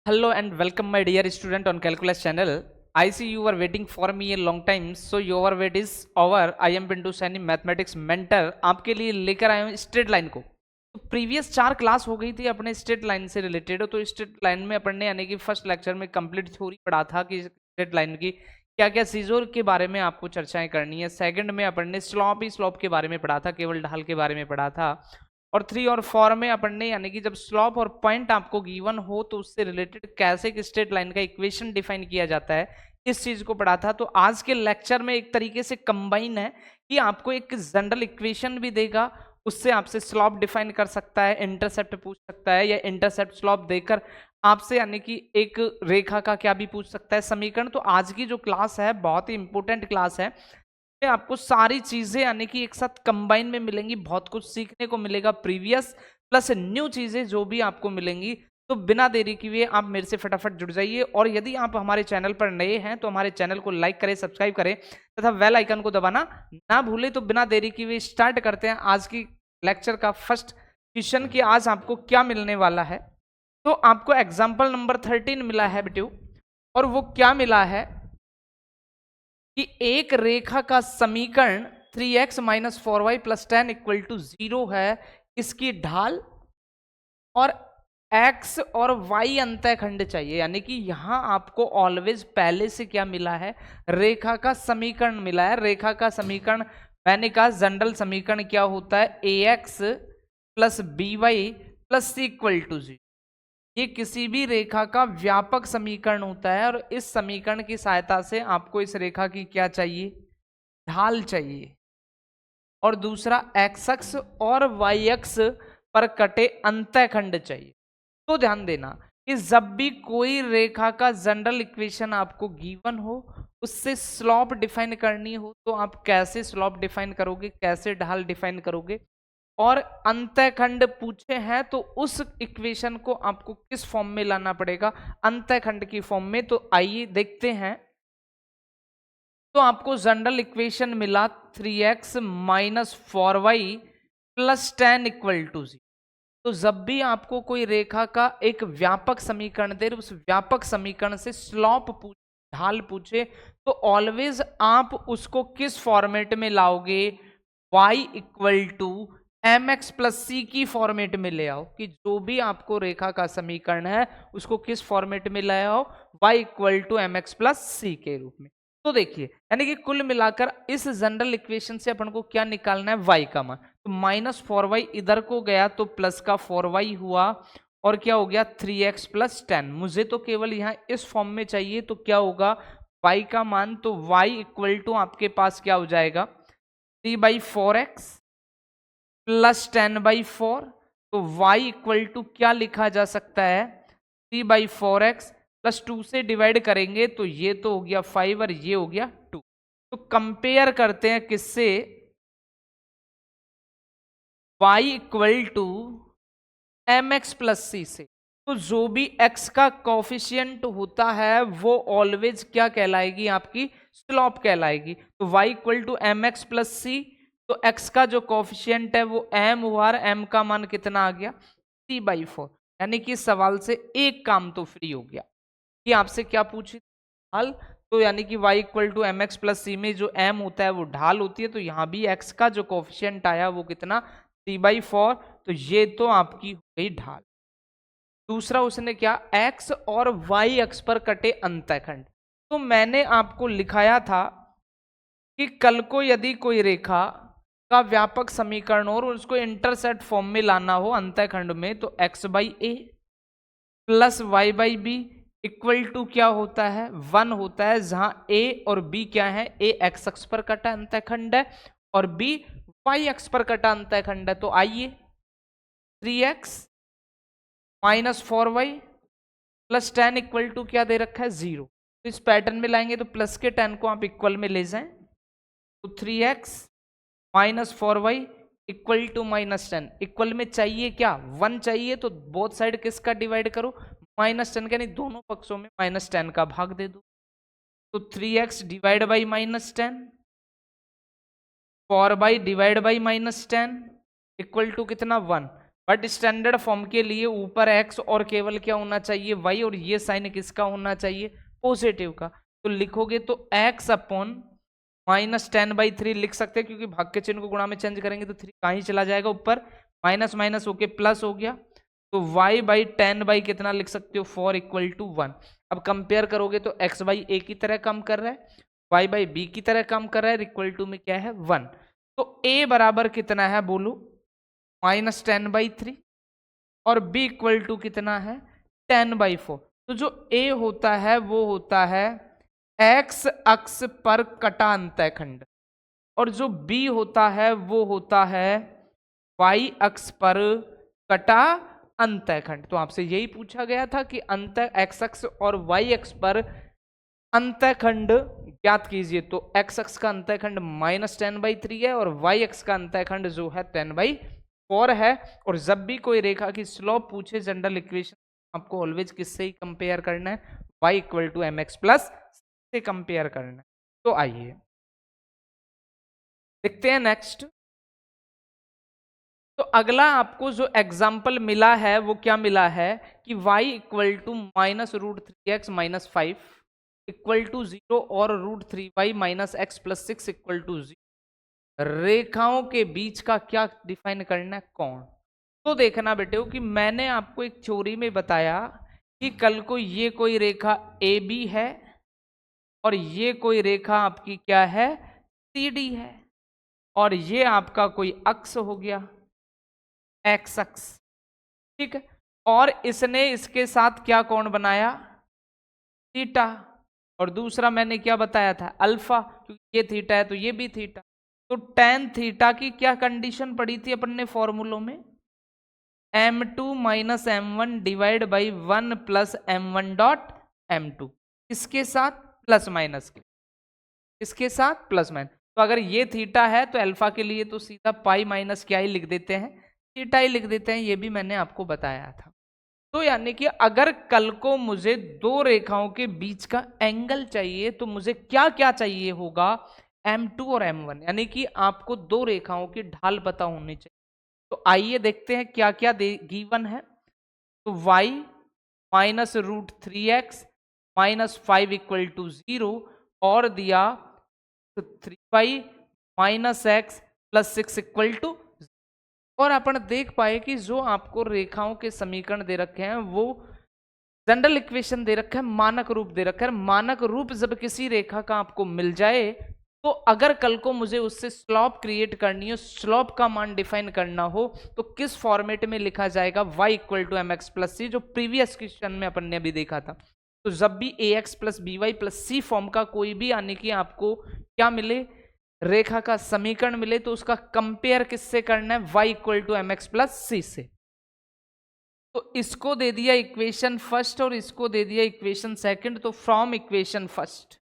Hello and welcome my dear student on calculus channel. I see you are waiting for me a long time, so your wait is over. I am Bindu Saini mathematics mentor आपके लिए लेकर आया हूँ straight line को। तो previous 4 class हो गई थी अपने स्ट्रेट लाइन से रिलेटेड। तो स्ट्रेट लाइन में अपन ने यानी कि फर्स्ट लेक्चर में कंप्लीट थ्योरी पढ़ा था कि स्ट्रेट लाइन की क्या क्या सीजोर के बारे में आपको चर्चाएं करनी है। सेकंड में अपन ने स्लॉप के बारे में पढ़ा था, केवल ढाल के बारे में पढ़ा था। और 3 और 4 में अपन ने यानी कि जब स्लॉप और पॉइंट आपको गिवन हो तो उससे रिलेटेड कैसे एक स्ट्रेट लाइन का इक्वेशन डिफाइन किया जाता है, इस चीज को पढ़ा था। तो आज के लेक्चर में एक तरीके से कंबाइन है कि आपको एक जनरल इक्वेशन भी देगा, उससे आपसे स्लॉप डिफाइन कर सकता है, इंटरसेप्ट पूछ सकता है, या इंटरसेप्ट स्लॉप देकर आपसे यानी कि एक रेखा का क्या भी पूछ सकता है, समीकरण। तो आज की जो क्लास है बहुत ही इंपॉर्टेंट क्लास है, आपको सारी चीजें यानी कि एक साथ कंबाइन में मिलेंगी, बहुत कुछ सीखने को मिलेगा, प्रीवियस प्लस न्यू चीजें जो भी आपको मिलेंगी। तो बिना देरी किए आप मेरे से फटाफट जुड़ जाइए। और यदि आप हमारे चैनल पर नए हैं तो हमारे चैनल को लाइक करें, सब्सक्राइब करें तथा बेल आइकन को दबाना ना भूलें। तो बिना देरी किए स्टार्ट करते हैं आज की लेक्चर का फर्स्ट क्वेश्चन कि आज आपको क्या मिलने वाला है। तो आपको एग्जाम्पल नंबर 13 मिला है बेटू, और वो क्या मिला है कि एक रेखा का समीकरण 3x minus 4y plus 10 equal to 0 है। इसकी ढाल और x और y अंतःखंड चाहिए। यानी कि यहां आपको ऑलवेज पहले से क्या मिला है, रेखा का समीकरण मिला है। रेखा का समीकरण मैंने कहा जनरल समीकरण क्या होता है, ax plus by plus c equal to 0। ये किसी भी रेखा का व्यापक समीकरण होता है, और इस समीकरण की सहायता से आपको इस रेखा की क्या चाहिए, ढाल चाहिए। और दूसरा एक्स अक्ष और वाई अक्ष पर कटे अंतःखंड चाहिए। तो ध्यान देना कि जब भी कोई रेखा का जनरल इक्वेशन आपको गिवन हो, उससे स्लॉप डिफाइन करनी हो, तो आप कैसे स्लॉप डिफाइन करोगे, कैसे ढाल डिफाइन करोगे। और अंतःखंड पूछे हैं तो उस इक्वेशन को आपको किस फॉर्म में लाना पड़ेगा, अंतःखंड की फॉर्म में। तो आइए देखते हैं। तो आपको जनरल इक्वेशन मिला 3x minus 4y plus 10 equal to 0। तो जब भी आपको कोई रेखा का एक व्यापक समीकरण दे, उस व्यापक समीकरण से स्लॉप पूछे, ढाल पूछे, तो ऑलवेज आप उसको किस फॉर्मेट में लाओगे, y equal to M x plus c की फॉर्मेट में ले आओ। कि जो भी आपको रेखा का समीकरण है उसको किस फॉर्मेट में ले आओ, y equal to M x plus c के रूप में। तो देखिए यानी कि कुल मिलाकर इस जनरल इक्वेशन से अपन को क्या निकालना है, y का मान। तो माइनस 4y इधर को गया तो प्लस का 4y हुआ, और क्या हो गया 3x प्लस 10। मुझे तो केवल यहाँ इस फॉर्म में चाहिए, तो क्या होगा y का मान, तो y इक्वल टू आपके पास क्या हो जाएगा 3/4x प्लस 10/4। तो y इक्वल टू क्या लिखा जा सकता है, 3/4x प्लस 2 से डिवाइड करेंगे तो ये तो हो गया 5 और ये हो गया 2। तो कंपेयर करते हैं किससे, y equal to M x plus c से। तो जो भी x का कॉफिशियंट होता है वो ऑलवेज क्या कहलाएगी, आपकी स्लॉप कहलाएगी। तो y equal to M x plus c, तो x का जो कॉफिशियंट है वो m हुआ, और m का मान कितना आ गया 3/4। यानी कि सवाल से एक काम तो फ्री हो गया कि आपसे क्या पूछी ढाल। तो यानी कि y equal to M x plus c में जो m होता है वो ढाल होती है, तो यहाँ भी x का जो कॉफिशियंट आया वो कितना 3/4। तो ये तो आपकी हो गई ढाल। दूसरा उसने क्या, x और y अक्ष पर कटे अंतःखंड। तो मैंने आपको लिखाया था कि कल को यदि कोई रेखा का व्यापक समीकरण और उसको इंटरसेप्ट फॉर्म में लाना हो अंतःखंड में, तो x/a plus y/b equal to क्या होता है 1 होता है, जहां a और b क्या है, a x अक्ष पर कटा अंतःखंड है और b y अक्ष पर कटा अंतःखंड है। तो आइए 3x minus 4y plus 10 equal to क्या दे रखा है 0। तो इस पैटर्न में लाएंगे तो प्लस के 10 को आप इक्वल में ले जाएं, तो 3x minus 4y equal to minus 10। Equal में चाहिए क्या 1 चाहिए, तो बोथ साइड किसका डिवाइड करो, -10 का, नहीं दोनों पक्षों में -10 का भाग दे दो। तो 3x divide by -10, 4y divide by -10 equal to कितना 1। बट स्टैंडर्ड फॉर्म के लिए ऊपर x और केवल क्या होना चाहिए y, और ये साइन किसका होना चाहिए, पॉजिटिव का। तो लिखोगे तो x अपॉन -10/3 लिख सकते हैं, क्योंकि भाग के चिन्ह को गुणा में चेंज करेंगे तो 3 कहीं चला जाएगा ऊपर, माइनस माइनस होके प्लस हो गया। तो y/10 कितना लिख सकते हो, 4 = 1। अब कंपेयर करोगे तो x/a की तरह कम कर रहा है, y/b की तरह कम कर रहा है, इक्वल टू में क्या है 1। तो a बराबर कितना है बोलो, -10/3, और b इक्वल टू कितना है 10/4। तो जो a होता है वो होता है x अक्ष पर कटा अंतःखंड, और जो b होता है वो होता है y अक्ष पर कटा अंतःखंड। तो आपसे यही पूछा गया था कि x अक्ष और y अक्ष पर अंतःखंड ज्ञात कीजिए। तो x अक्ष का अंतःखंड -10/3 है, और y अक्ष का अंतःखंड जो है 10/4 है। और जब भी कोई रेखा की स्लोप पूछे जनरल इक्वेशन, आपको ऑलवेज किससे ही कंपेयर करना है, y = mx+ से कंपेयर करना है। तो आइए देखते हैं नेक्स्ट। तो अगला आपको जो एग्जाम्पल मिला है वो क्या मिला है कि y = -√3x - 5 = 0 और √3y - x + 6 = 0। रेखाओं के बीच का क्या डिफाइन करना है, कोण। तो देखना बेटे कि मैंने आपको एक थ्योरी में बताया कि कल को ये कोई रेखा AB है और ये कोई रेखा आपकी क्या है, CD है, और ये आपका कोई अक्ष हो गया x अक्ष, ठीक है। और इसने इसके साथ क्या कोण बनाया, थीटा, और दूसरा मैंने क्या बताया था, अल्फा, क्योंकि ये थीटा है तो ये भी थीटा। तो tan थीटा की क्या कंडीशन पड़ी थी अपन ने फॉर्मूलों में, m2 - m1 / 1 + m1.m2, इसके साथ प्लस माइनस के, इसके साथ प्लस माइनस। तो अगर ये थीटा है तो अल्फा के लिए तो सीधा पाई माइनस क्या ही लिख देते हैं, थीटा ही लिख देते हैं, ये भी मैंने आपको बताया था। तो यानी कि अगर कल को मुझे दो रेखाओं के बीच का एंगल चाहिए तो मुझे क्या क्या चाहिए होगा, m2 और m1, यानी कि आपको दो रेखाओं की ढाल पता होनी चाहिए। तो आइए देखते हैं क्या क्या गिवन है। तो y -√3x - 5 = 0, और दिया तो 3y - x + 6 = 0। और अपन देख पाए कि जो आपको रेखाओं के समीकरण दे रखे हैं वो जनरल इक्वेशन दे रखा है, मानक रूप दे रखा है। मानक रूप जब किसी रेखा का आपको मिल जाए तो अगर कल को मुझे उससे स्लॉप क्रिएट करनी हो, स्लॉप का मान डिफाइन करना हो, तो किस फॉर्मेट में लिखा जाएगा, y = mx + c, जो प्रीवियस क्वेश्चन में अपन ने अभी देखा था। तो जब भी ax + by + c फॉर्म का कोई भी, यानी कि आपको क्या मिले, रेखा का समीकरण मिले, तो उसका कंपेयर किससे करना है, y = mx + c से। तो इसको दे दिया इक्वेशन फर्स्ट और इसको दे दिया इक्वेशन सेकंड। तो फ्रॉम इक्वेशन फर्स्ट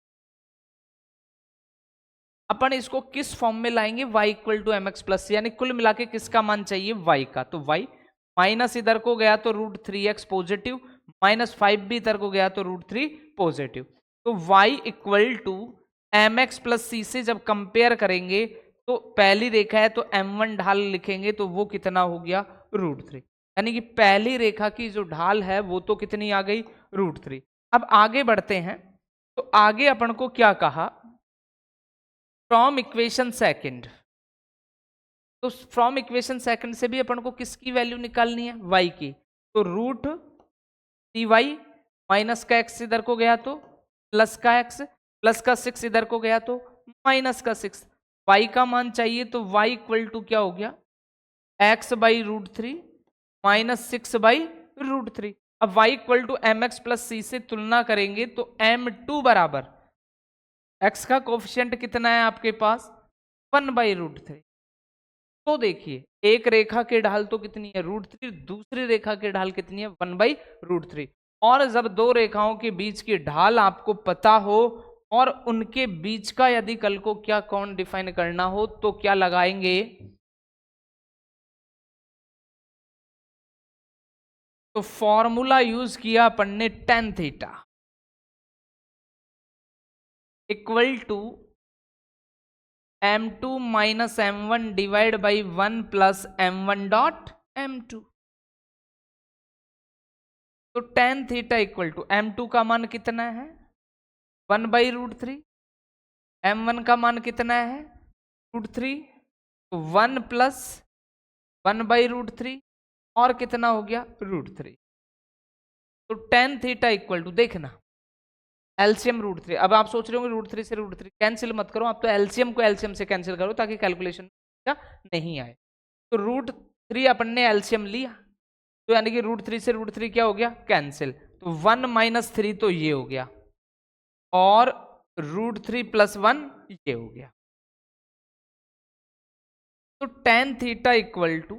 अपन इसको किस फॉर्म में लाएंगे, y = mx + c, यानी कुल मिला के किसका मान चाहिए, y का। तो y माइनस इधर को गया तो √3x पॉजिटिव, -5 भी इधर को गया तो √3 पॉजिटिव। तो y = mx + c से जब कंपेयर करेंगे तो पहली रेखा है तो m1 ढाल लिखेंगे तो वो कितना हो गया, √3, यानी कि पहली रेखा की जो ढाल है वो तो कितनी आ गई, √3। अब आगे बढ़ते हैं। तो आगे अपन को क्या कहा, फ्रॉम इक्वेशन सेकंड। तो फ्रॉम इक्वेशन सेकंड से भी अपन को किसकी वैल्यू निकालनी है, y की। तो √3y माइनस का x इधर को गया तो प्लस का x, प्लस का 6 इधर को गया तो माइनस का 6, y का मान चाहिए। तो y = क्या हो गया, x/√3 - 6/√3। अब y = mx + c से तुलना करेंगे तो m2 बराबर x का कोफिशिएंट कितना है आपके पास, 1/√3। तो देखिए एक रेखा की ढाल तो कितनी है, √3, दूसरी रेखा की ढाल कितनी है, 1/√3। और जब दो रेखाओं के बीच की ढाल आपको पता हो और उनके बीच का यदि कल को क्या कोण डिफाइन करना हो तो क्या लगाएंगे, तो फॉर्मूला यूज किया अपन ने tan theta = m2 - m1 / 1 + m1.m2। m2। तो tan theta equal to m2 का मान कितना है 1/√3, m1 का मान कितना है √3, तो 1 प्लस 1/√3 और कितना हो गया √3। तो tan थीटा इक्वल टू देखना एलसीएम √3। अब आप सोच रहे होंगे √3 से √3 कैंसिल मत करो, आप तो एलसीएम को एलसीएम से कैंसिल करो ताकि कैलकुलेशन नहीं आए। तो √3 अपन ने एलसीएम लिया, तो यानी कि √3 से √3 क्या हो गया कैंसिल, तो 1 - 3 तो ये हो गया और √3 + 1 ये हो गया। तो tan theta equal to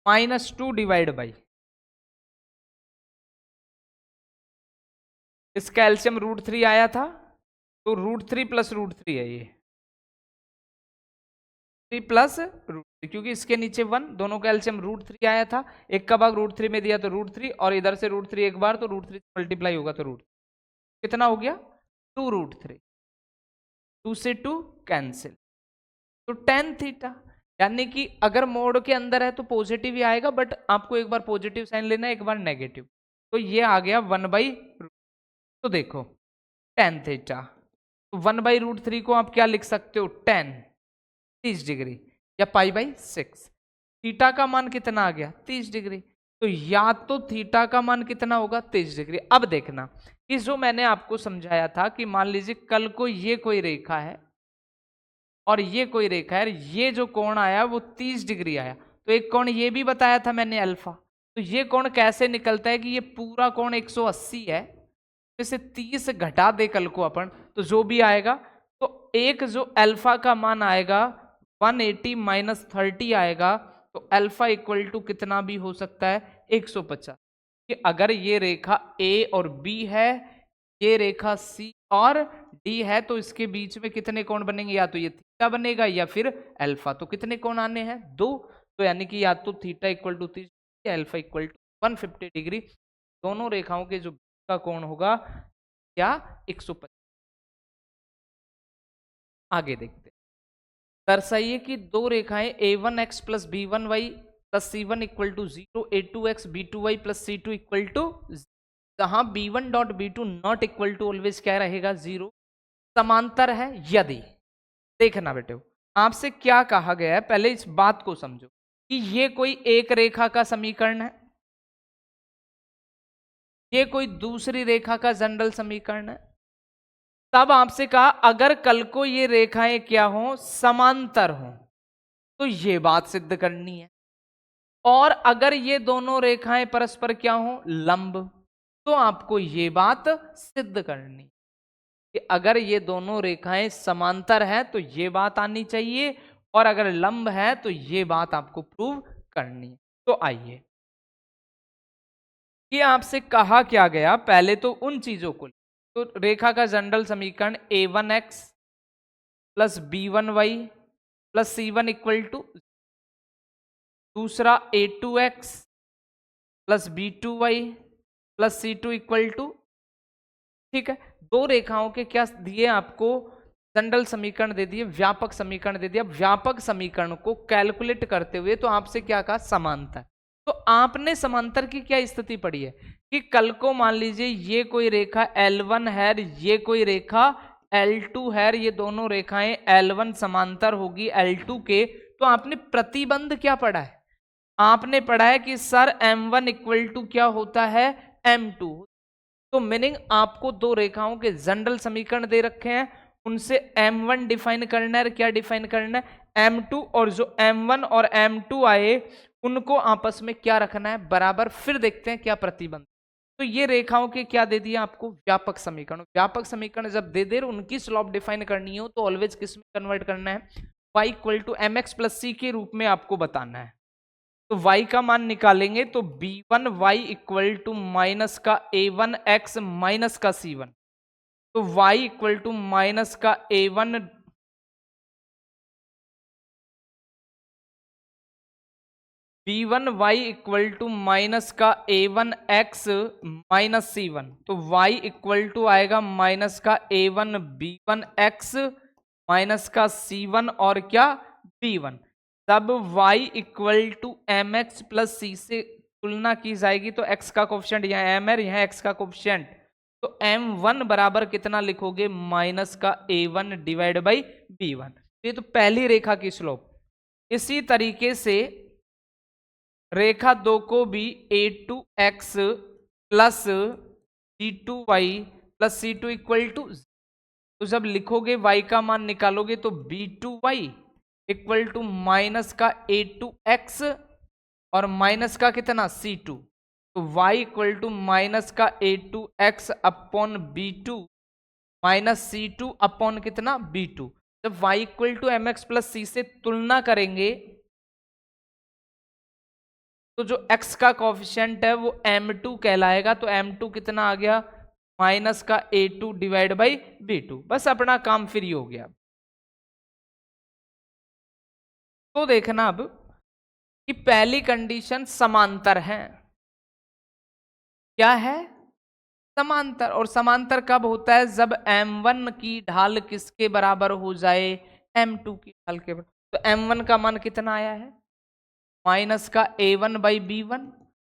-2 divide by इसका एलसीएम √3 आया था, तो √3 + √3 है ये 3 प्लस √3, क्योंकि इसके नीचे 1, दोनों का एलसीएम √3 आया था, एक का भाग √3 में दिया तो √3 और इधर से √3 एक बार तो √3 मल्टीप्लाई होगा तो कितना हो गया 2√3, 2 से 2 कैंसिल। तो tan थीटा यानी कि अगर मोड के अंदर है तो पॉजिटिव ही आएगा, बट आपको एक बार पॉजिटिव साइन लेना है एक बार नेगेटिव, तो ये आ गया 1/√। तो देखो tan थीटा, तो 1/√3 को आप क्या लिख सकते हो tan 30 डिग्री या π/6। थीटा का मान कितना आ गया 30 डिग्री, तो या तो थीटा का मान कितना होगा 30 डिग्री। अब देखना कि जो मैंने आपको समझाया था कि मान लीजिए कल को ये कोई रेखा है और ये कोई रेखा है, ये जो कोण आया वो 30 डिग्री आया, तो एक कोण ये भी बताया था मैंने अल्फा, तो ये कोण कैसे निकलता है कि ये पूरा कोण 180 है, जैसे 30 घटा दे कल को अपन तो जो भी आएगा, तो एक जो अल्फा का मान आएगा 180 - 30 आएगा, तो अल्फा इक्वल टू कितना भी हो सकता है 150। कि अगर ये रेखा ए और बी है, ये रेखा सी और डी है, तो इसके बीच में कितने कोण बनेंगे, या तो ये थीटा बनेगा या फिर अल्फा, तो कितने कोण आने हैं 2, तो यानी कि या तो थीटा इक्वल टू 30 या अल्फा इक्वल टू 150 डिग्री, दोनों रेखाओं के जो का कोण होगा क्या 150। आगे देखते हैं, दर्शाइए कि दो रेखाएं a1x + b1y + c1 = 0, a2x b2y + c2 = जहां b1 dot b2 not equal to always क्या रहेगा 0, समांतर है यदि। देखना बेटे आपसे क्या कहा गया है, पहले इस बात को समझो कि ये कोई एक रेखा का समीकरण है, ये कोई दूसरी रेखा का जनरल समीकरण है। तब आपसे कहा अगर कल को ये रेखाएं क्या हो समांतर हो तो ये बात सिद्ध करनी है, और अगर ये दोनों रेखाएं परस्पर क्या हो लंब, तो आपको ये बात सिद्ध करनी कि अगर ये दोनों रेखाएं समांतर है तो ये बात आनी चाहिए, और अगर लंब है तो ये बात आपको प्रूव करनी है। तो आइए कि आपसे कहा क्या गया, पहले तो उन चीजों को, तो रेखा का जनरल समीकरण a1x + b1y + c1 = दूसरा a2x + b2y + c2 = ठीक है, दो रेखाओं के क्या दिए आपको जनरल समीकरण दे दिए, व्यापक समीकरण दे दिया। व्यापक समीकरण को कैलकुलेट करते हुए तो आपसे क्या कहा समांतर, तो आपने समांतर की क्या स्थिति पड़ी है कि कल को मान लीजिए ये कोई रेखा L1 है, ये कोई रेखा L2 है, ये दोनों रेखाएं L1 समांतर होगी L2 के, तो आपने प्रतिबंध क्या पढ़ा है, आपने पढ़ा है कि सर M1 = क्या होता है M2। तो मीनिंग आपको दो रेखाओं के जनरल समीकरण दे रखे हैं, उनसे M1 डिफाइन करना है, क्या डिफाइन करना है M2, और जो M1 और M2 आए उनको आपस में क्या रखना है बराबर। फिर देखते हैं क्या प्रतिबंध। तो ये रेखाओं के क्या दे दिया आपको व्यापक समीकरण। व्यापक समीकरण जब दे दे उनकी स्लोप डिफाइन करनी हो तो ऑलवेज किस में कन्वर्ट करना है, y = mx + c के रूप में आपको बताना है। तो y का मान निकालेंगे तो b1y = माइनस का a1x माइनस का c1, तो y = माइनस का a1 b1y = माइनस का a1x माइनस c1, तो y = आएगा माइनस का a1 b1x माइनस का c1 और क्या b1। जब y equal to M x plus c से तुलना की जाएगी तो x का कोफिशिएंट यहाँ m है, यहाँ x का कोफिशिएंट, तो m1 बराबर कितना लिखोगे, माइनस का a1 डिवाइड बाई b1। ये तो पहली रेखा की स्लोप। इसी तरीके से रेखा 2 को भी a2x plus c2y plus c2 equal to, तो जब लिखोगे y का मान निकालोगे तो b2y इक्वल टू माइनस का a2x और माइनस का कितना c2, तो y इक्वल टू माइनस का a2x upon b2 minus c2 upon कितना b2। जब y equal to M x plus c से तुलना करेंगे तो जो x का कॉफिशिएंट है वो m2 कहलाएगा, तो m2 कितना आ गया, माइनस का a2 डिवाइड बाई b2। बस अपना काम फ्री हो गया। तो देखना अब कि पहली कंडीशन समांतर है, क्या है, समांतर। और समांतर कब होता है, जब m1 की ढाल किसके बराबर हो जाए, m2 की ढाल के बराबर। तो m1 का मान कितना आया है, माइनस का a1 बाई b1,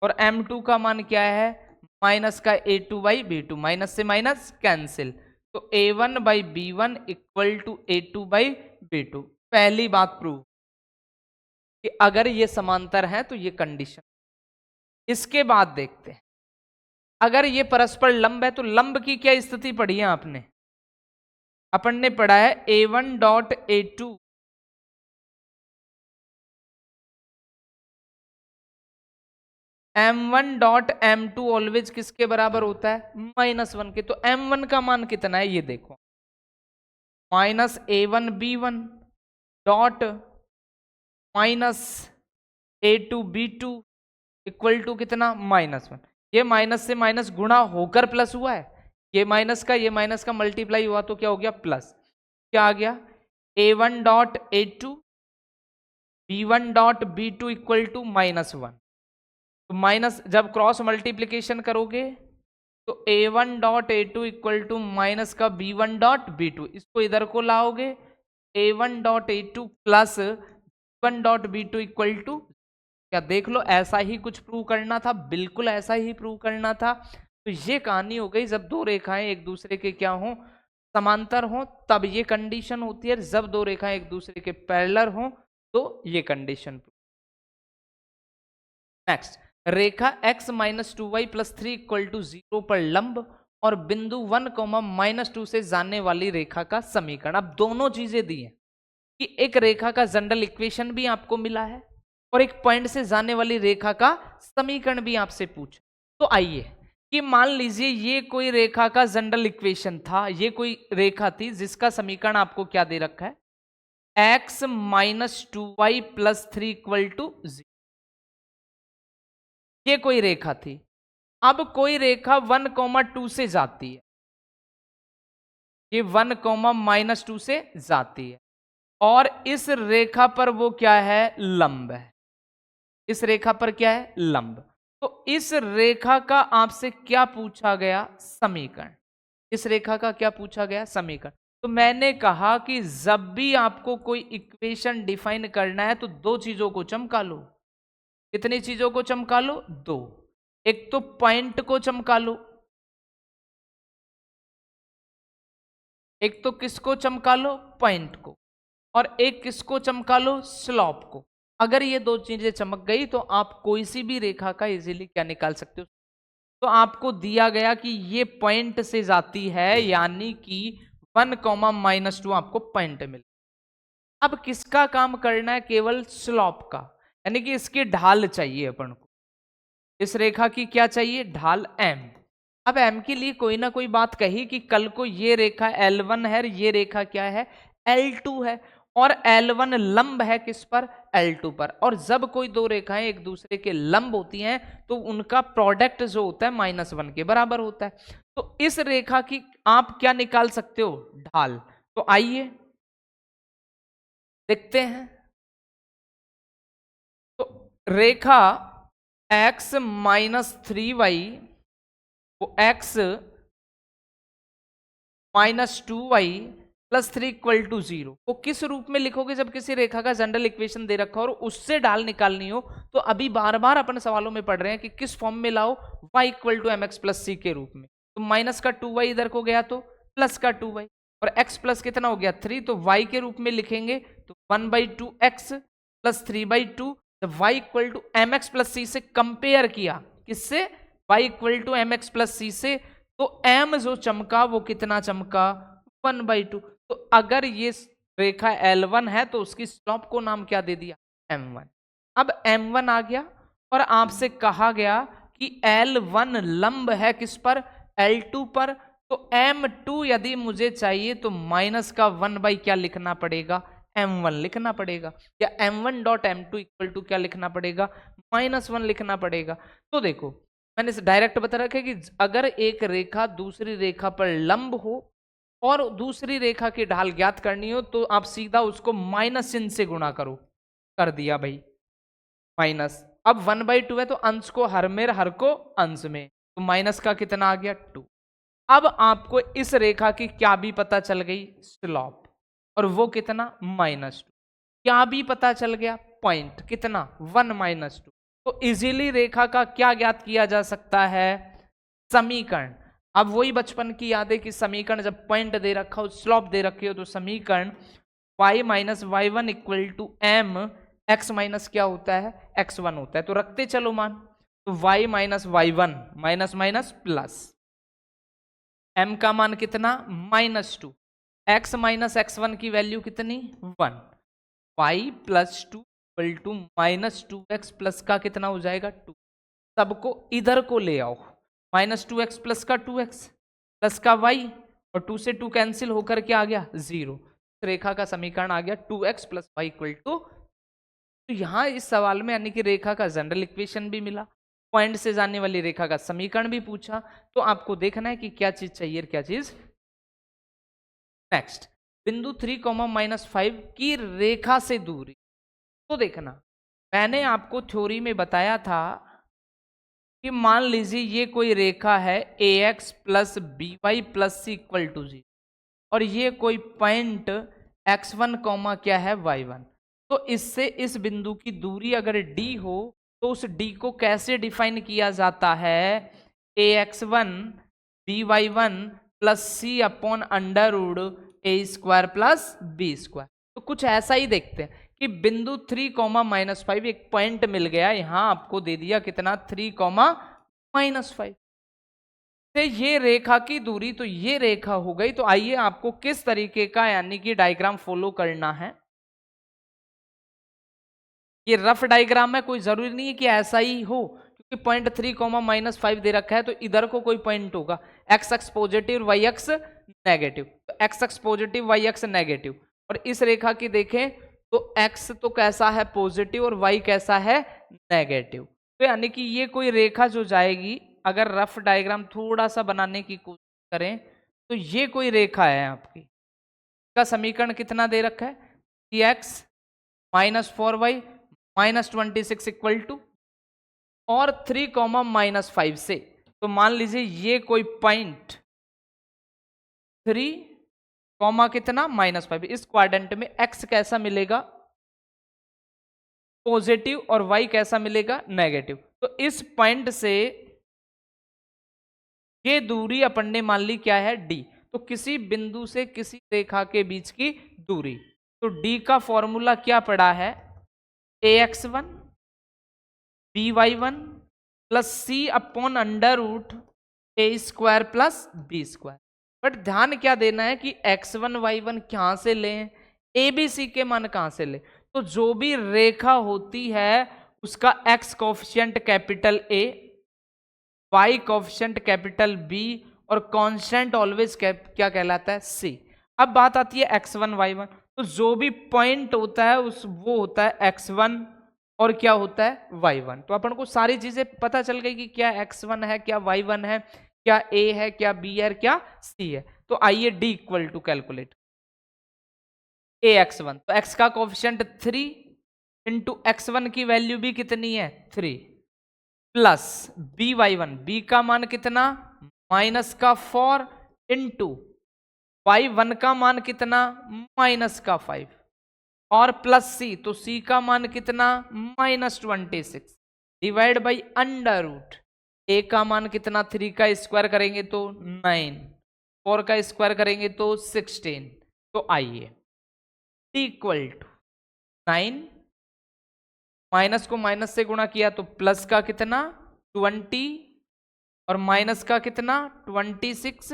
और m2 का मान क्या है, माइनस का a2 बाई b2। माइनस से माइनस कैंसिल, तो a1 by b1 equal to a2 by b2। पहली बात प्रूव कि अगर ये समांतर है तो ये कंडीशन। इसके बाद देखते हैं अगर ये परस्पर लंब है तो लंब की क्या स्थिति पढ़ी है आपने, अपन ने पढ़ा है a1 dot a2 m1 dot m2 always किसके बराबर होता है, -1 के। तो m1 का मान कितना है ये देखो, minus a1 b1 dot minus a2 b2 equal to कितना, -1। ये माइनस से माइनस गुणा होकर प्लस हुआ है, ये माइनस का मल्टीप्लाई हुआ तो क्या हो गया, प्लस। क्या आ गया, a1 dot a2 b1 dot b2 equal to -1। तो माइनस जब क्रॉस मल्टीप्लीकेशन करोगे तो a1 dot a2 equal to minus का b1 डॉट b2, इसको इधर को लाओगे a1 dot a2 plus b1 dot b2 equal to, क्या देख लो ऐसा ही कुछ प्रूव करना था, बिल्कुल ऐसा ही प्रूव करना था। तो ये कहानी हो गई, जब दो रेखाएं एक दूसरे के क्या हो, समांतर हो, तब ये कंडीशन होती है। जब दो रेखाएं एक दूसरे के पैरेलल हो तो ये कंडीशन। नेक्स्ट, रेखा x minus 2y plus 3 equal to 0 पर लंब और बिंदु 1 -2 से जाने वाली रेखा का समीकरण। अब दोनों चीजें दी हैं कि एक रेखा का जनरल इक्वेशन भी आपको मिला है और एक पॉइंट से जाने वाली रेखा का समीकरण भी आपसे पूछा। तो आइए कि मान लीजिए ये कोई रेखा का जनरल इक्वेशन था, ये कोई रेखा थी जिसका समीकरण आपको क्या दे रखा है, x minus 2y plus 3 equal to 0। ये कोई रेखा थी। अब कोई रेखा 1, 2 से जाती है, ये 1, -2 से जाती है और इस रेखा पर वो क्या है, लंब है। इस रेखा पर क्या है, लंब। तो इस रेखा का आपसे क्या पूछा गया, समीकरण। इस रेखा का क्या पूछा गया, समीकरण। तो मैंने कहा कि जब भी आपको कोई इक्वेशन डिफाइन करना है तो दो चीजों को चमका लो। कितनी चीजों को चमका लो, दो। एक तो पॉइंट को चमका लो, एक तो किसको चमका लो, पॉइंट को, और एक किसको चमका लो, स्लॉप को। अगर ये दो चीजें चमक गई तो आप कोई सी भी रेखा का इजीली क्या निकाल सकते हो। तो आपको दिया गया कि ये पॉइंट से जाती है, यानी कि 1, -2 आपको पॉइंट मिले। अब किसका काम करना है, केवल स्लॉप का, यानी कि इसकी ढाल चाहिए अपन को। इस रेखा की क्या चाहिए, ढाल m। अब m के लिए कोई ना कोई बात कही कि कल को ये रेखा L1 है, ये रेखा क्या है, L2 है, और L1 लंब है किस पर, L2 पर। और जब कोई दो रेखाएं एक दूसरे के लंब होती हैं तो उनका प्रोडक्ट जो होता है -1 के बराबर होता है। तो इस रेखा की आप क्या निकाल सकते हो, ढाल। तो आइए देखते हैं। तो रेखा x -3y वो x -2y plus 3 equal to 0 को किस रूप में लिखोगे जब किसी रेखा का जनरल इक्वेशन दे रखा हो और उससे ढाल निकालनी हो? तो अभी बार बार अपन सवालों में पढ़ रहे हैं कि किस फॉर्म में लाओ, y equal to M x plus c के रूप में। तो माइनस का 2y इधर को गया तो प्लस का 2y, और x प्लस कितना हो गया 3, तो y के रूप में लिखेंगे तो 1/2 x प्लस 3/2। जब y equal to M x plus c से कंपेयर किया, किससे? y equal to M x plus c से, तो m जो चमका वो कितना चमका? 1/2। तो अगर ये रेखा L1 है तो उसकी स्लॉप को नाम क्या दे दिया? M1। अब M1 आ गया और आपसे कहा गया कि L1 लंब है किस पर? L2 पर। तो M2 यदि मुझे चाहिए तो माइनस का 1 क्या लिखना पड़ेगा? M1 लिखना पड़ेगा, या M1 dot M2 equal to क्या लिखना पड़ेगा? -1 लिखना पड़ेगा। तो देखो मैंने इसे डायरेक्ट बता रखा है कि अगर एक रेखा दूसरी रेखा पर लंब हो और दूसरी रेखा की ढाल ज्ञात करनी हो तो आप सीधा उसको माइनस चिन्ह से गुणा करो। कर दिया भाई माइनस। अब 1/2 है तो अंश को हर में, हर को अंश में, तो माइनस का कितना आ गया? 2। अब आपको इस रेखा की क्या भी पता चल गई? स्लॉप, और वो कितना? -2। क्या भी पता चल गया? पॉइंट कितना? 1 -2। तो इजीली रेखा का क्या ज्ञात किया जा सकता है? समीकरण। अब वही बचपन की याद है कि समीकरण जब पॉइंट दे रखा हो, स्लॉप दे रखी हो, तो समीकरण y minus y1 equal to m x minus क्या होता है? x1 होता है। तो रखते चलो मान, तो y minus y1 minus minus plus, m का मान कितना? -2, x माइनस x1 की वैल्यू कितनी? 1, y plus 2 equal to -2x plus का कितना हो जाएगा? 2। सबको इधर को ले आओ, -2x प्लस का 2x प्लस का y, और 2 से 2 कैंसिल होकर के आ गया 0। रेखा का समीकरण आ गया 2x plus Y equal to. तो यहां इस सवाल में यानी कि रेखा का जनरल इक्वेशन भी मिला, पॉइंट से जाने वाली रेखा का समीकरण भी पूछा। तो आपको देखना है कि क्या चीज चाहिए, क्या चीज। नेक्स्ट, बिंदु 3, -5 की रेखा से दूरी। तो देखना, मैंने आपको थ्योरी में बताया था कि मान लीजिए ये कोई रेखा है ax plus B Y plus C equal to 0, और ये कोई पॉइंट x1 कॉमा क्या है? y1। तो इससे इस बिंदु की दूरी अगर d हो तो उस d को कैसे डिफाइन किया जाता है? ax1 by1 plus C upon under root A square plus B square. तो कुछ ऐसा ही देखते हैं कि बिंदु 3, -5 एक पॉइंट मिल गया, यहां आपको दे दिया कितना? 3, -5 से ये रेखा की दूरी, तो ये रेखा हो गई। तो आइए आपको किस तरीके का यानी कि डायग्राम फॉलो करना है। ये रफ डायग्राम है, कोई जरूरी नहीं है कि ऐसा ही हो, क्योंकि पॉइंट 3, -5 दे रखा है तो इधर को कोई पॉइंट होगा, x x positive y x negative, तो x x positive y x negative. और इस रेखा की देखें तो एक्स तो कैसा है? पॉजिटिव, और वाई कैसा है? नेगेटिव। तो यानी कि ये कोई रेखा जो जाएगी, अगर रफ डायग्राम थोड़ा सा बनाने की कोशिश करें तो ये कोई रेखा है आपकी, का समीकरण कितना दे रखा है? कि एक्स -4y -26 इक्वल टू, और 3, -5 से। तो मान लीजिए ये कोई पॉइंट 3, कितना? -5, इस क्वाड्रेंट में x कैसा मिलेगा? पॉजिटिव, और y कैसा मिलेगा? नेगेटिव। तो इस पॉइंट से ये दूरी अपन ने मान ली क्या है? d। तो किसी बिंदु से किसी रेखा के बीच की दूरी, तो d का फॉर्मूला क्या पड़ा है? ax1 by1 plus C upon under root A square plus B square. But ध्यान क्या देना है कि x1 y1 कहां से लें? ए बी सी के मान कहां से लें? तो जो भी रेखा होती है उसका x coefficient capital A, y coefficient capital B, और कांस्टेंट ऑलवेज क्या कहलाता है? C। अब बात आती है x1 y1, तो जो भी पॉइंट होता है उस वो होता है x1 और क्या होता है? y1। तो अपन को सारी चीजें पता चल गई कि क्या x1 है, क्या y1 है, क्या a है, क्या b है, क्या c है। तो आइए d equal to calculate ax1, तो x का कोफिशिएंट 3 इंटू x1 की वैल्यू भी कितनी है? 3, प्लस by1, b का मान कितना? -4 इंटू y1 का मान कितना, -5 और प्लस सी, तो सी का मान कितना, -26 डिवाइड बाई अंडर रूट ए का मान कितना, 3 का स्क्वायर करेंगे तो 9, 4 का स्क्वायर करेंगे तो 16। तो आइए इक्वल टू 9, माइनस को माइनस से गुणा किया तो प्लस का कितना 20 और माइनस का कितना 26,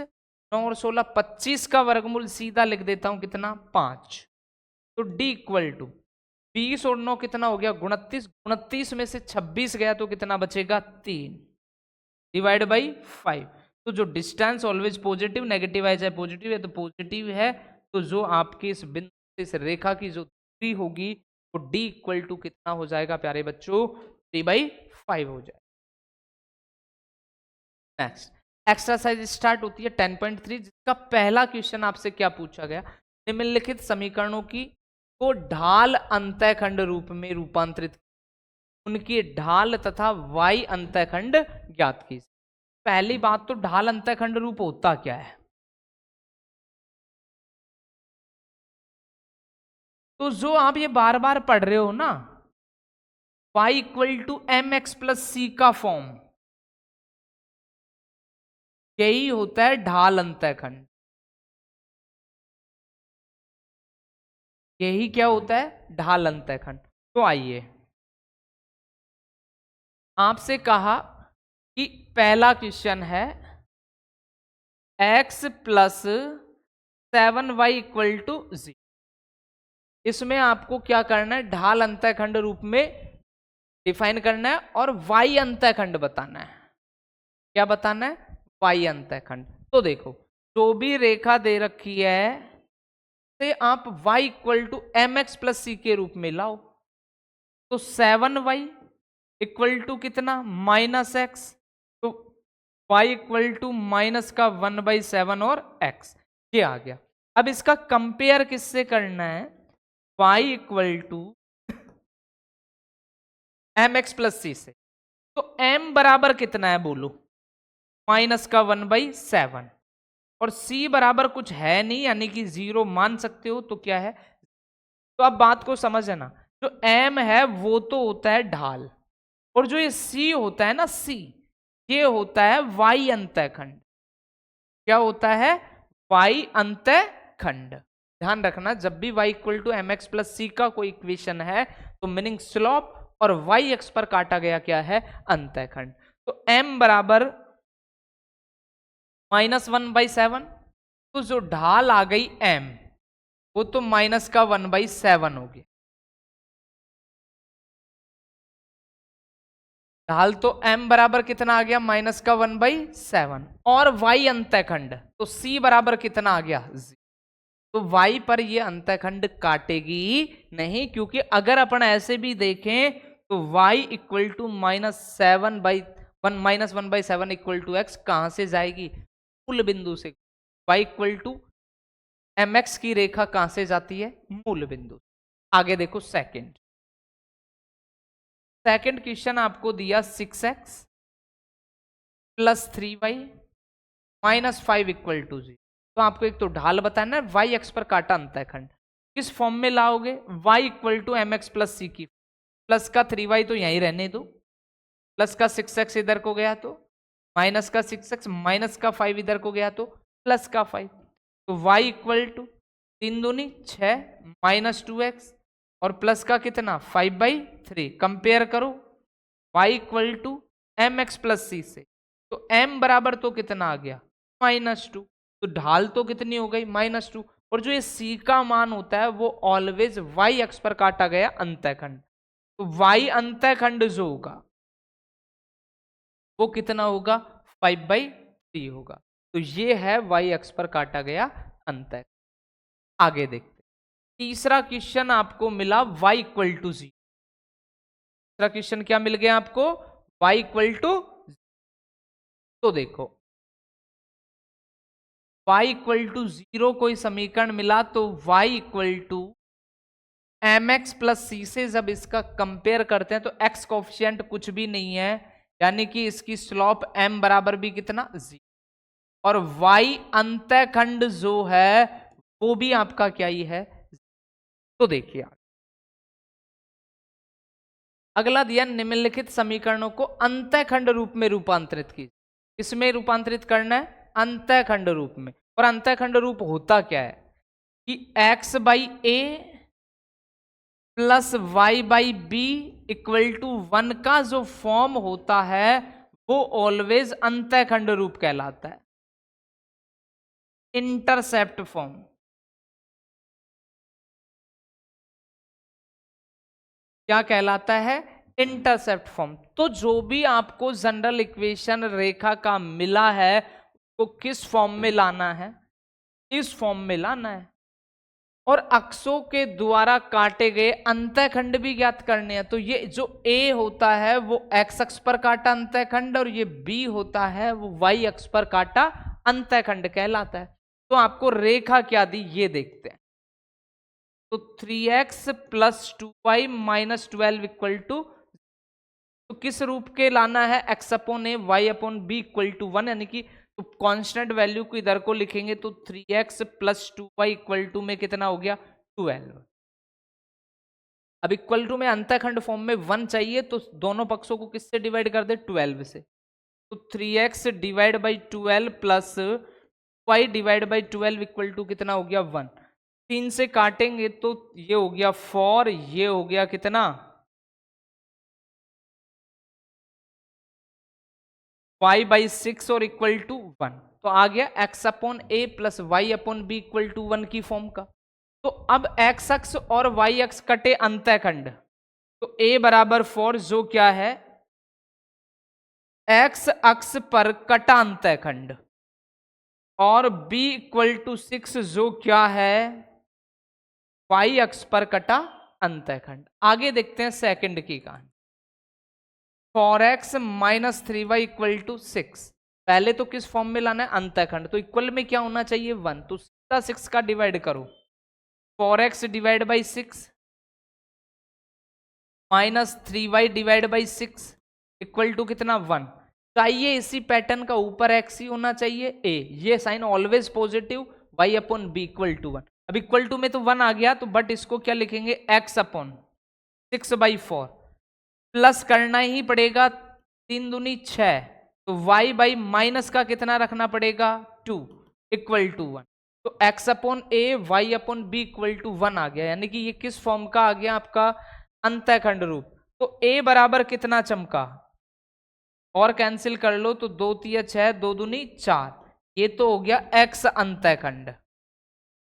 9 और 16 25 का वर्गमूल सीधा लिख देता हूं कितना 5। तो डी इक्वल टू 20 और 9 कितना हो गया 29, 29 में से 26 गया तो कितना बचेगा 3 डिवाइड बाई 5। तो जो डिस्टेंस ऑलवेज पॉजिटिव, नेगेटिव है चाहे पॉजिटिव है तो पॉजिटिव है, तो जो आपकी इस बिंदु से इस रेखा की जो दूरी होगी वो डी इक्वल टू कितना हो जाएगा प्यारे बच्चों, 3/5 हो जाएगा। नेक्स्ट एक्सरसाइज स्टार्ट होती है 10.3, जिसका पहला क्वेश्चन आपसे क्या पूछा गया, निम्नलिखित समीकरणों की को ढाल अंतःखंड रूप में रूपांतरित, उनकी ढाल तथा y अंतःखंड ज्ञात कीजिए। पहली बात तो ढाल अंतःखंड रूप होता क्या है, तो जो आप ये बार बार पढ़ रहे हो ना y equal to M x plus c का फॉर्म, यही होता है ढाल अंतःखंड। यही क्या होता है ढाल अंतःखंड। तो आइए आपसे कहा कि पहला क्वेश्चन है x plus 7y equal to 0, इसमें आपको क्या करना है ढाल अंतःखंड रूप में डिफाइन करना है और y अंतःखंड बताना है। क्या बताना है y अंतःखंड। तो देखो जो भी रेखा दे रखी है से आप y equal to M x plus c के रूप में लाओ, तो 7y इक्वल टू कितना -x, तो y इक्वल टू माइनस का 1/7 और x, ये आ गया। अब इसका कंपेयर किससे करना है, y equal to M x plus c से, तो m बराबर कितना है बोलो, माइनस का 1/7 और c बराबर कुछ है नहीं यानी कि 0 मान सकते हो, तो क्या है, तो अब बात को समझ है ना, जो m है वो तो होता है ढाल और जो ये c होता है ना c, ये होता है y अंतःखंड। क्या होता है y अंतःखंड। ध्यान रखना जब भी y equal to M x plus c का कोई इक्वेशन है तो मीनिंग स्लोप और y एक्स पर काटा गया क्या है अंतःखंड। तो m बराबर -1/7, तो जो ढाल आ गई m वो तो माइनस का 1/7 हो गया, ढाल तो m बराबर कितना आ गया माइनस का 1/7 और y अंतःखंड तो c बराबर कितना आ गया 0, तो y पर ये अंतःखंड काटेगी नहीं, क्योंकि अगर अपन ऐसे भी देखें तो y equal to -1/7 equal to x कहां से जाएगी, मूल बिंदु से। y equal to M X की रेखा कहां से जाती है, मूल बिंदु। आगे देखो सेकंड क्वेश्चन आपको दिया 6x plus 3y minus 5 equal to 0, तो आपको एक तो ढाल बताना है, y एक्स पर काटा अंतःखंड किस फॉर्म में लाओगे, y equal to M x plus c की, प्लस का 3y तो यहीं रहने दो, प्लस का 6x इधर को गया तो माइनस का 6x, माइनस का 5 इधर को गया तो प्लस का 5, तो y इक्वल टू 3 दूनी 6 माइनस 2x और प्लस का कितना 5/3, कंपेयर करो y equal to M x plus c से, तो m बराबर तो कितना आ गया -2, तो ढाल तो कितनी हो गई -2, और जो ये c का मान होता है वो ऑलवेज y एक्स पर काटा गया अंतःखंड, तो y अंतःखंड जो होगा वो कितना होगा 5/3 होगा, तो ये है y एक्स पर काटा गया अंतःखंड। आगे देखते तीसरा क्वेश्चन आपको मिला y इक्वल टू 0, तीसरा क्वेश्चन क्या मिल गया आपको y इक्वल टू, तो देखो y इक्वल टू 0 कोई समीकरण मिला तो y equal to M x plus c से जब इसका कंपेयर करते हैं तो x कोफिशिएंट कुछ भी नहीं है, यानी कि इसकी स्लॉप m बराबर भी कितना 0, और y अंतःखंड जो है वो भी आपका क्या ही है। तो देखिए अगला दिया निम्नलिखित समीकरणों को अंतःखंड रूप में रूपांतरित कीजिए। किसमें रूपांतरित करना है? अंतःखंड रूप में। और अंतःखंड रूप होता क्या है कि x by A plus Y by B equal to 1 का जो फॉर्म होता है वो ऑलवेज अंतःखंड रूप कहलाता है। इंटरसेप्ट फॉर्म क्या कहलाता है? Intercept form. तो जो भी आपको जनरल इक्वेशन रेखा का मिला है तो किस फॉर्म में लाना है? इस फॉर्म में लाना है। और अक्षों के द्वारा काटे गए अंतःखंड भी ज्ञात करने हैं। तो ये जो A होता है वो x अक्ष पर काटा अंतःखंड और ये B होता है वो y अक्ष पर काटा अंतःखंड कहलाता है। तो आपको रेखा क्या दी ये देखते हैं। तो 3x plus 2y minus 12 equal to, तो किस रूप के लाना है? x upon A Y upon B equal to 1, यानी कि तो कांस्टेंट वैल्यू को इधर को लिखेंगे तो 3x plus 2y equal to में कितना हो गया? 12। अब इक्वल टू में अंतःखंड फॉर्म में 1 चाहिए तो दोनों पक्षों को किससे डिवाइड कर दे? 12 से। तो 3x divide by 12 plus y divide by 12 equal to कितना हो गया? 1। 3 से काटेंगे तो ये हो गया 4, ये हो गया कितना? y बाई 6 और इक्वल टू 1। तो आ गया x upon A plus Y upon B equal to 1 की फॉर्म का। तो अब x अक्ष और y अक्ष कटे अंतःखंड, तो a बराबर 4 जो क्या है? x अक्ष पर कटा अंतःखंड, और b इक्वल टू 6 जो क्या है? y अक्ष पर कटा अंतःखंड। आगे देखते हैं सेकंड की कहानी। 4x minus 3y equal to 6। पहले तो किस फॉर्म में लाना है? अंतःखंड। तो इक्वल में क्या होना चाहिए? 1। तो सीधा 6 का डिवाइड करो। 4x divide by 6 minus 3y divide by 6 equal to कितना? 1। चाहिए इसी पैटर्न का ऊपर x ही होना चाहिए a, ये sign always positive, y upon B equal to 1। अब इक्वल टू में तो 1 आ गया, तो बट इसको क्या लिखेंगे? x अपॉन 6 बाई 4 प्लस करना ही पड़ेगा, 3 दूनी 6, तो y बाई माइनस का कितना रखना पड़ेगा? 2 इक्वल टू 1। तो x upon A Y upon B equal to 1 आ गया, यानी कि ये किस फॉर्म का आ गया? आपका अंतःखंड रूप। तो a बराबर कितना चमका? और कैंसिल कर लो तो 2 तिया 6, 2 दूनी 4, ये तो हो गया x अंतःखंड।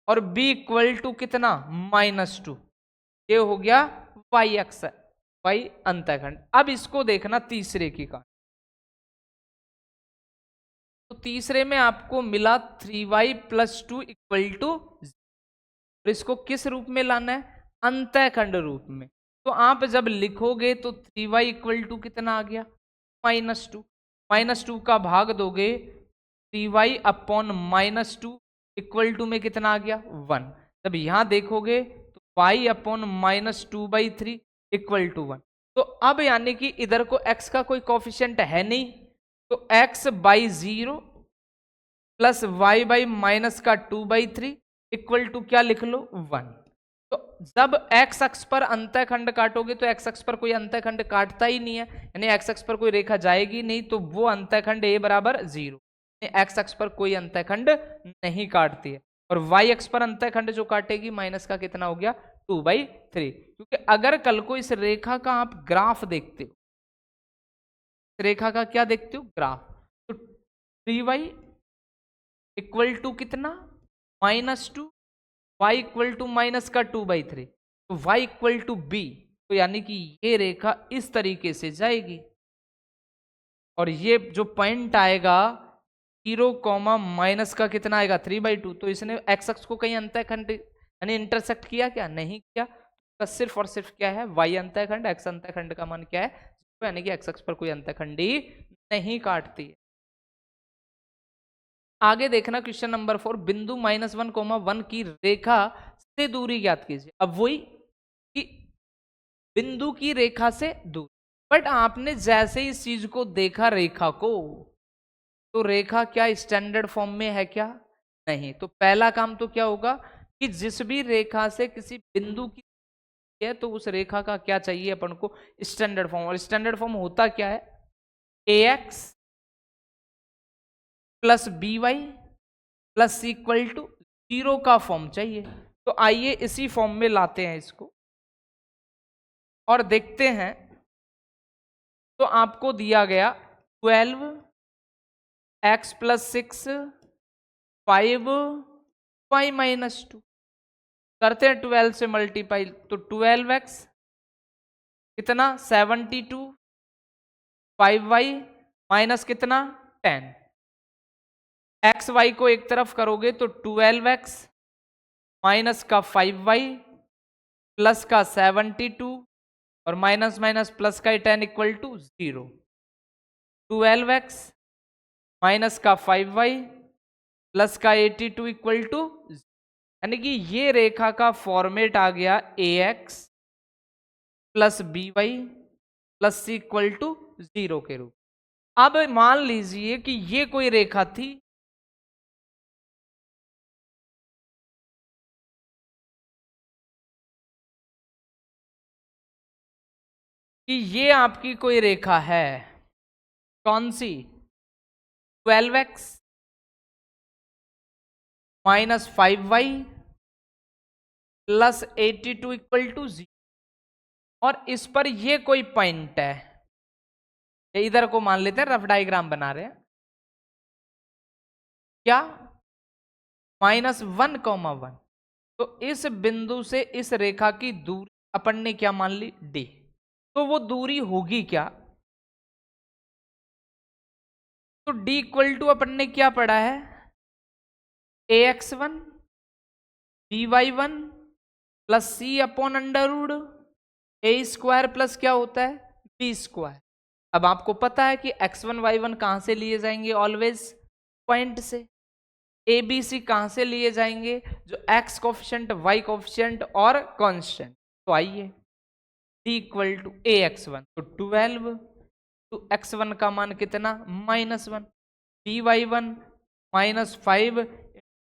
और b इक्वल टू कितना? -2, ये हो गया y अक्ष, y अंतःखंड। अब इसको देखना तीसरे की का। तो तीसरे में आपको मिला 3y प्लस 2 इक्वल टू, और इसको किस रूप में लाना है? अंतःखंड रूप में। तो आप जब लिखोगे तो 3y इक्वल टू कितना आ गया? -2। -2 का भाग दोगे 3y अपॉन -2 इक्वल टू में कितना आ गया? 1। जब यहां देखोगे तो y अपॉन -2/3 इक्वल टू 1। तो अब यानी कि इधर को x का कोई कोफिशिएंट है नहीं, तो x by 0 plus y by minus का 2/3 इक्वल टू क्या लिख लो? 1। तो जब x अक्ष पर अंतःखंड काटोगे तो x अक्ष पर कोई अंतःखंड काटता ही नहीं है, यानी x अक्ष पर कोई रेखा जाएगी नहीं, तो वो अंतःखंड a बराबर 0, x अक्ष पर कोई अंतःखंड नहीं काटती है। और y अक्ष पर अंतःखंड जो काटेगी माइनस का कितना हो गया? 2/3। क्योंकि अगर कल को इस रेखा का आप ग्राफ देखते हो, इस रेखा का क्या देखते हो? ग्राफ। तो 3y इक्वल टू कितना? -2, y इक्वल टू माइनस का 2/3, तो y इक्वल टू b, तो यानी कि ये रेखा इस तरीके से जाएगी, और ये जो पॉइंट आएगा 0, माइनस का कितना आएगा? 3/2। तो इसने x अक्ष को कहीं अंतःखंड यानी इंटरसेक्ट किया क्या? नहीं किया। तो सिर्फ और सिर्फ क्या है? y अंतःखंड, x अंतःखंड का मान क्या है? यानी कि x अक्ष पर कोई अंतःखंड ही नहीं काटती है। आगे देखना क्वेश्चन नंबर 4, बिंदु -1, 1 की रेखा से दूरी ज्ञात कीजिए। अब वही कि बिंदु की रेखा से दूर, बट आपने जैसे इस चीज को देखा रेखा को, तो रेखा क्या स्टैंडर्ड फॉर्म में है क्या? नहीं। तो पहला काम तो क्या होगा कि जिस भी रेखा से किसी बिंदु की है तो उस रेखा का क्या चाहिए अपन को? Standard form. और स्टैंडर्ड फॉर्म होता क्या है? ax plus B Y plus equal to 0 का फॉर्म चाहिए। तो आइए इसी फॉर्म में लाते हैं इसको और देखते हैं। तो आपको दिया गया 12x प्लस 6 5 y माइनस 2, करते हैं 12 से मल्टीप्लाई। तो 12x कितना 72, 5y माइनस कितना 10। एक्स वाई को एक तरफ करोगे तो 12x माइनस का 5y प्लस का 72 और माइनस माइनस प्लस का 10 इक्वल टू 0। 12x माइनस का 5y प्लस का 82 इक्वल टू, यानी कि ये रेखा का फॉर्मेट आ गया ax plus B Y plus C equal to 0 के रूप। अब मान लीजिए कि ये कोई रेखा थी, कि ये आपकी कोई रेखा है, कौन सी? 12x minus 5y plus 82 equal to 0, और इस पर ये कोई पॉइंट है, ये इधर को मान लेते हैं, रफ डायग्राम बना रहे हैं क्या, -1,1। तो इस बिंदु से इस रेखा की दूरी अपन ने क्या मान ली? d। तो वो दूरी होगी क्या? तो d इक्वल टू अपन ने क्या पढ़ा है? ax1 by1 plus C upon under root A square plus क्या होता है? B square. अब आपको पता है कि x1 y1 कहां से लिए जाएंगे? ऑलवेज पॉइंट से। ए बी सी कहां से लिए जाएंगे? जो x कोफिशिएंट, y कोफिशिएंट और कांस्टेंट। तो आइए d इक्वल टू ax1 तो 12 तो x1 का मान कितना? -1। by1 -5,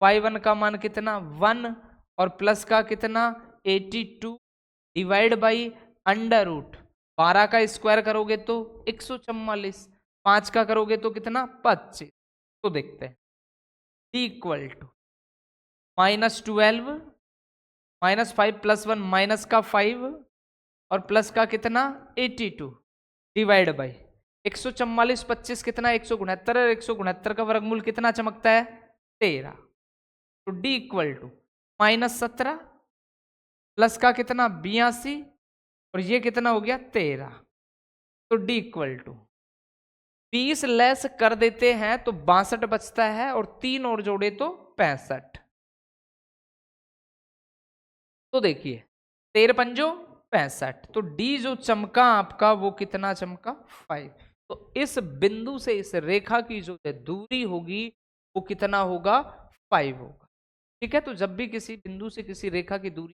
y1 का मान कितना? 1 और प्लस का कितना? 82 डिवाइड बाई अंडर रूट 12 का स्क्वायर करोगे तो 144, 5 का करोगे तो कितना? 25। तो देखते हैं d equal to -12 -5 plus 1 minus का 5 और प्लस का कितना? 82 डिवाइड बाई 144, 25 कितना? 169, और 169 का वर्गमूल कितना चमकता है? 13। तो d इक्वल टू -17 प्लस का कितना? 82 और ये कितना हो गया? 13। तो d इक्वल टू 20 लेस कर देते हैं तो 62 बचता है, और 3 और जोड़े तो 65। तो देखिए 13 पंजो 65, तो d जो चमका आपका वो कितना चमका? 5। तो इस बिंदु से इस रेखा की जो दूरी होगी वो कितना होगा? 5 होगा। ठीक है, तो जब भी किसी बिंदु से किसी रेखा की दूरी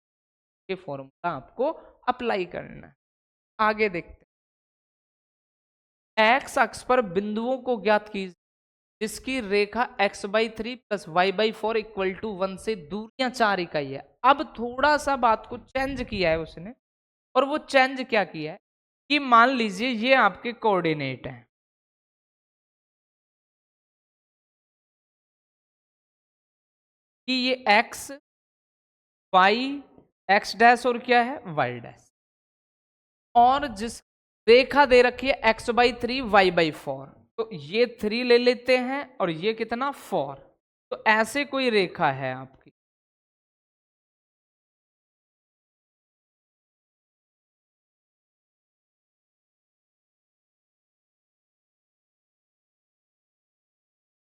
के फॉर्मूला आपको अप्लाई करना है। आगे देखते हैं, एक्स अक्ष पर बिंदुओं को ज्ञात कीजिए जिसकी रेखा x/3 plus y/4 equal to 1 से दूरियां 4 इकाई है। अब थोड़ा सा बात को चेंज किया है उसने, और वो चेंज क्या किया है कि मान लीजिए ये आपके कोऑर्डिनेट हैं, कि ये x y x डैश और क्या है? y डैश, और जिस रेखा दे रखी है x/3 y/4, तो ये 3 ले लेते हैं और ये कितना? 4। तो ऐसे कोई रेखा है आपकी,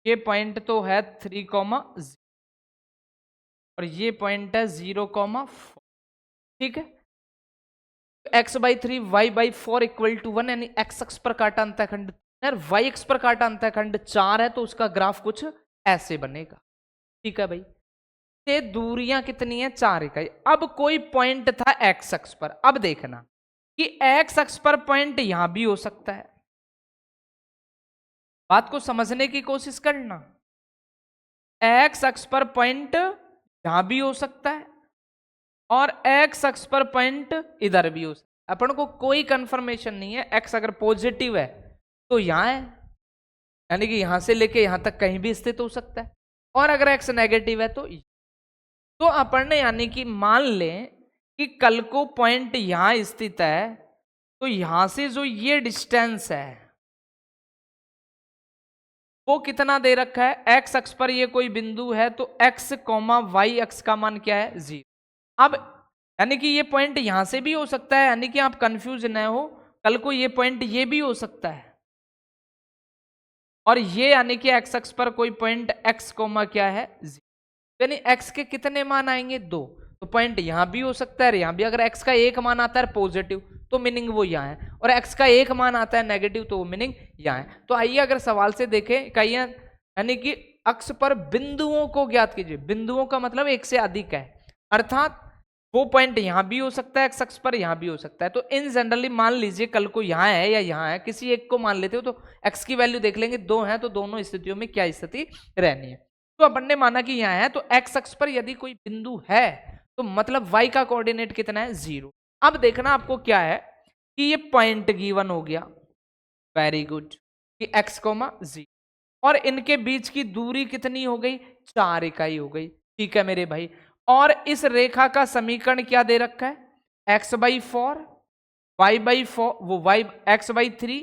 ये पॉइंट तो है 3,0 और ये पॉइंट है 0,4। ठीक है, x/3 y/4 इक्वल टू 1, यानी x अक्ष पर काटा अंतःखंड यार y अक्ष पर काटा अंतःखंड 4 है, तो उसका ग्राफ कुछ ऐसे बनेगा। ठीक है भाई, ये दूरियां कितनी है? 4 इकाई। अब कोई पॉइंट था x अक्ष पर, अब देखना कि x अक्ष पर पॉइंट यहां भी हो सकता है, बात को समझने की कोशिश करना। एक्स अक्ष पर पॉइंट यहां भी हो सकता है और एक्स अक्ष पर पॉइंट इधर भी हो सकता है। अपन को कोई कंफर्मेशन नहीं है। एक्स अगर पॉजिटिव है तो यहां है, यानी कि यहां से लेके यहां तक कहीं भी स्थित हो सकता है, और अगर एक्स नेगेटिव है तो अपन ने यानी कि मान लें कि कल को पॉइंट यहां स्थित है, तो यहां से जो ये डिस्टेंस है वो कितना दे रखा है, एक्स अक्ष पर ये कोई बिंदु है तो एक्स कॉमा वाई अक्ष का मान क्या है, 0। अब यानी कि ये पॉइंट यहां से भी हो सकता है, यानी कि आप कंफ्यूज न हो, कल को ये पॉइंट ये भी हो सकता है, और ये यानी कि एक्स अक्ष पर कोई पॉइंट एक्स कोमा क्या है, 0। यानी एक्स के कितने मान आएंगे, 2। तो पॉइंट यहां भी हो सकता है, यहां भी। अगर एक्स का एक मान आता है पॉजिटिव तो मीनिंग वो यहाँ है, और एक्स का एक मान आता है नेगेटिव तो वो मीनिंग यहाँ है। तो आइए अगर सवाल से देखें, कहिए यानी कि अक्ष पर बिंदुओं को ज्ञात कीजिए। बिंदुओं का मतलब एक से अधिक है, अर्थात वो पॉइंट यहां भी हो सकता है एक्स अक्ष पर, यहां भी हो सकता है। तो इन जनरली मान लीजिए कल को यहां है या यहां है, किसी एक को मान लेते हो तो एक्स की वैल्यू देख लेंगे, 2 है तो दोनों स्थितियों में क्या स्थिति रहनी है। तो अपन ने माना कि यहां है, तो एक्स अक्ष पर यदि कोई बिंदु है तो मतलब वाई का कोऑर्डिनेट कितना है, 0। अब देखना आपको क्या है कि ये पॉइंट गिवन हो गया, वेरी गुड, कि एक्स कोमा 0, और इनके बीच की दूरी कितनी हो गई, 4 इकाई हो गई। ठीक है मेरे भाई, और इस रेखा का समीकरण क्या दे रखा है, x/4, y/4, वो y x/3,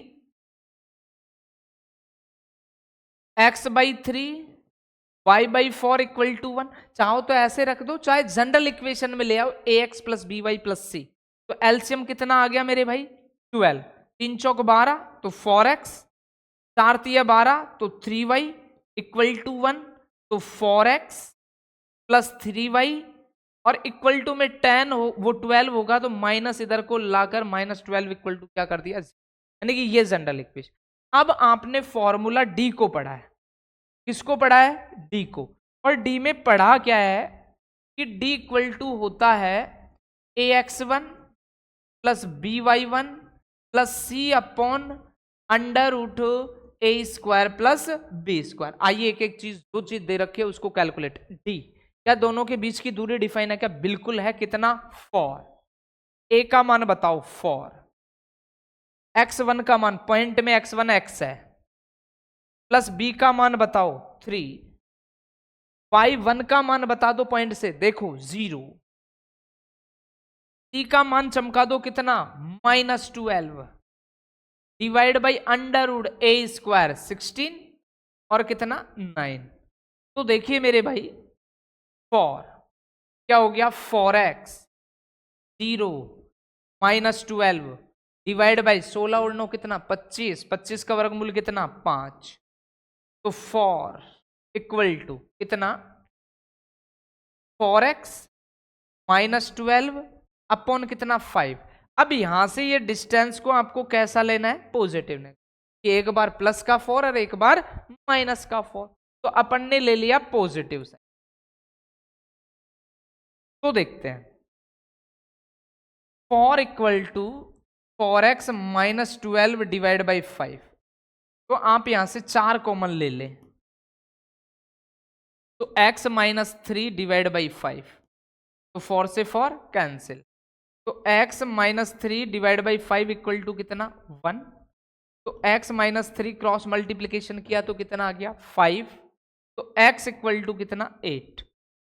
x/3, y/4 equal to 1। चाहो तो ऐसे रख दो, चाहे जनरल इक्वेशन में ले आओ, ax plus B Y plus c. तो एलसीएम कितना आ गया मेरे भाई, 12, 3 चौक 12 तो 4x, 4 तिया 12 तो 3y इक्वल टू 1, तो 4x प्लस 3y, और इक्वल टू में 10 हो वो 12 होगा, तो माइनस इधर को लाकर -12 इक्वल टू क्या कर दिया, यानी कि ये जनरल इक्वेशन। अब आपने फॉर्मूला डी को पढ़ा है, किसको पढ़ा है, डी को, और डी में पढ़ा क्या है कि डी इक्वल टू होता है ax1 plus by1 plus C upon under root A square plus B square. आइए एक एक चीज, दो चीज दे रखे उसको कैलकुलेट। डी क्या दोनों के बीच की दूरी डिफाइन है क्या, बिल्कुल है, कितना, 4। ए का मान बताओ 4, x1 का मान, पॉइंट में x1 x है, प्लस बी का मान बताओ 3, y1 का मान बता दो पॉइंट से, देखो 0, सी का मान चमका दो कितना, -12, divide by under root A square 16, और कितना 9। तो देखिए मेरे भाई 4 क्या हो गया, 4x 0 -12 डिवाइड बाई 16 और 9 कितना, 25, 25 का वर्गमूल कितना, 5। तो 4 इक्वल टू कितना, 4x -12 अपॉन कितना, 5। अब यहां से ये डिस्टेंस को आपको कैसा लेना है, पॉजिटिव ने, कि एक बार प्लस का 4 और एक बार माइनस का 4। तो अपन ने ले लिया पॉजिटिव साइन। तो देखते हैं 4 equal to 4x -12 divide by 5। तो आप यहां से 4 कॉमन ले लें, तो x -3 डिवाइड बाई 5, तो 4 से 4 कैंसिल, तो x -3 divide by 5 equal to कितना, 1। तो x -3 क्रॉस मल्टीप्लीकेशन किया तो कितना आ गया, 5। तो x इक्वल टू कितना, 8।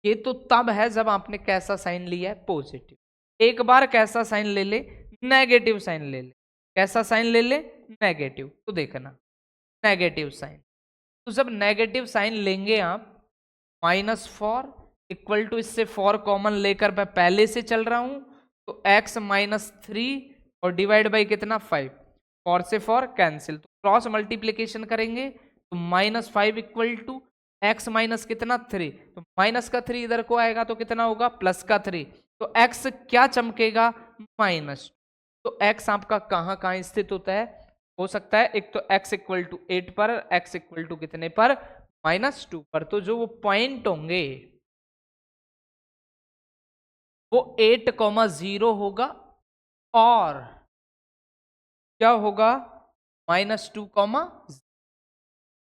ये तो तब है जब आपने कैसा साइन लिया है, पॉजिटिव। एक बार कैसा साइन ले ले, नेगेटिव साइन ले ले, कैसा साइन ले ले, नेगेटिव। तो देखना नेगेटिव साइन, तो जब नेगेटिव साइन लेंगे आप, -4 इक्वल टू, इससे 4 कॉमन लेकर मैं पहले से चल रहा हूं, तो x -3 और डिवाइड बाई कितना, 5, 4 से 4 कैंसिल, तो क्रॉस मल्टीप्लीकेशन करेंगे तो -5 इक्वल टू x माइनस कितना, 3, तो माइनस का 3 इधर को आएगा तो कितना होगा, प्लस का 3, तो x क्या चमकेगा, माइनस। तो x आपका कहां कहां स्थित होता है, हो सकता है एक तो x इक्वल टू 8 पर, x इक्वल टू कितने पर, -2 पर। तो जो वो पॉइंट होंगे वो 8,0 होगा, और क्या होगा, -2,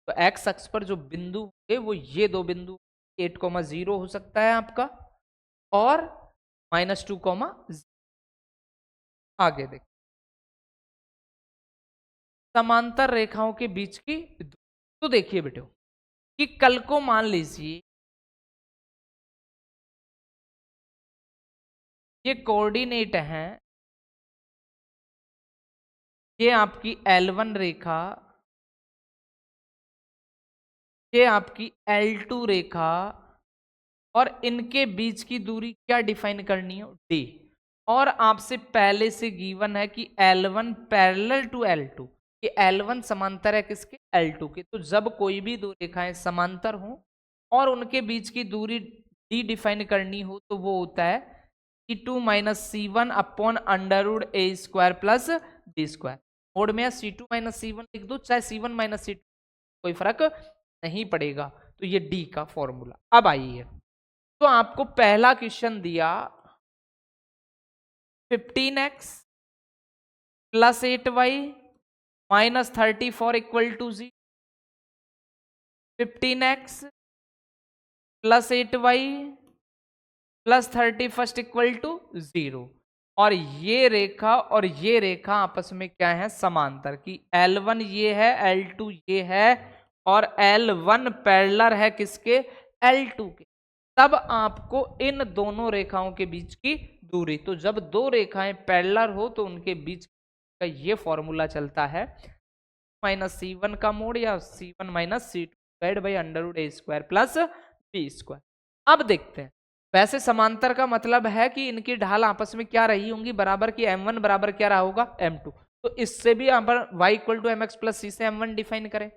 तो एक्स अक्ष पर जो बिंदु होंगे वो ये दो बिंदु 8,0 हो सकता है आपका, और -2, आगे देख समांतर रेखाओं के बीच की दूरी। तो देखिए बेटो कि कल को मान लीजिए ये कोऑर्डिनेट है, ये आपकी L1 रेखा, ये आपकी L2 रेखा, और इनके बीच की दूरी क्या डिफाइन करनी है, डी। और आपसे पहले से गिवन है कि L1 पैरेलल टू L2, कि L1 समांतर है किसके, L2 के। तो जब कोई भी दो रेखाएं समांतर हो और उनके बीच की दूरी डी डिफाइन करनी हो तो वो होता है C2 - C1 upon √a² plus d²। Mode में C2 - C1 लिख दो, चाहे C1 - C2, कोई फर्क नहीं पड़ेगा। तो ये डी का फॉर्मूला। अब आइए, तो आपको पहला क्वेश्चन दिया 15x + 8y - 34 = 0, 15x + 8y + 31 = 0। और ये रेखा आपस में क्या है, समांतर, की L1 ये है, L2 ये है, और L1 पैरेलल है किसके, L2 के। तब आपको इन दोनों रेखाओं के बीच की दूरी, तो जब दो रेखाएं पैरेलल हो तो उनके बीच का ये फॉर्मूला चलता है -C1 का मोड या C1 - C2 divide by √a² plus b²। अब देखते हैं, वैसे समांतर का मतलब है कि इनकी ढाल आपस में क्या रही होंगी, बराबर, की M1 बराबर क्या रहा होगा, M2। तो इससे भी आप y = mx + c से M1 डिफाइन करें,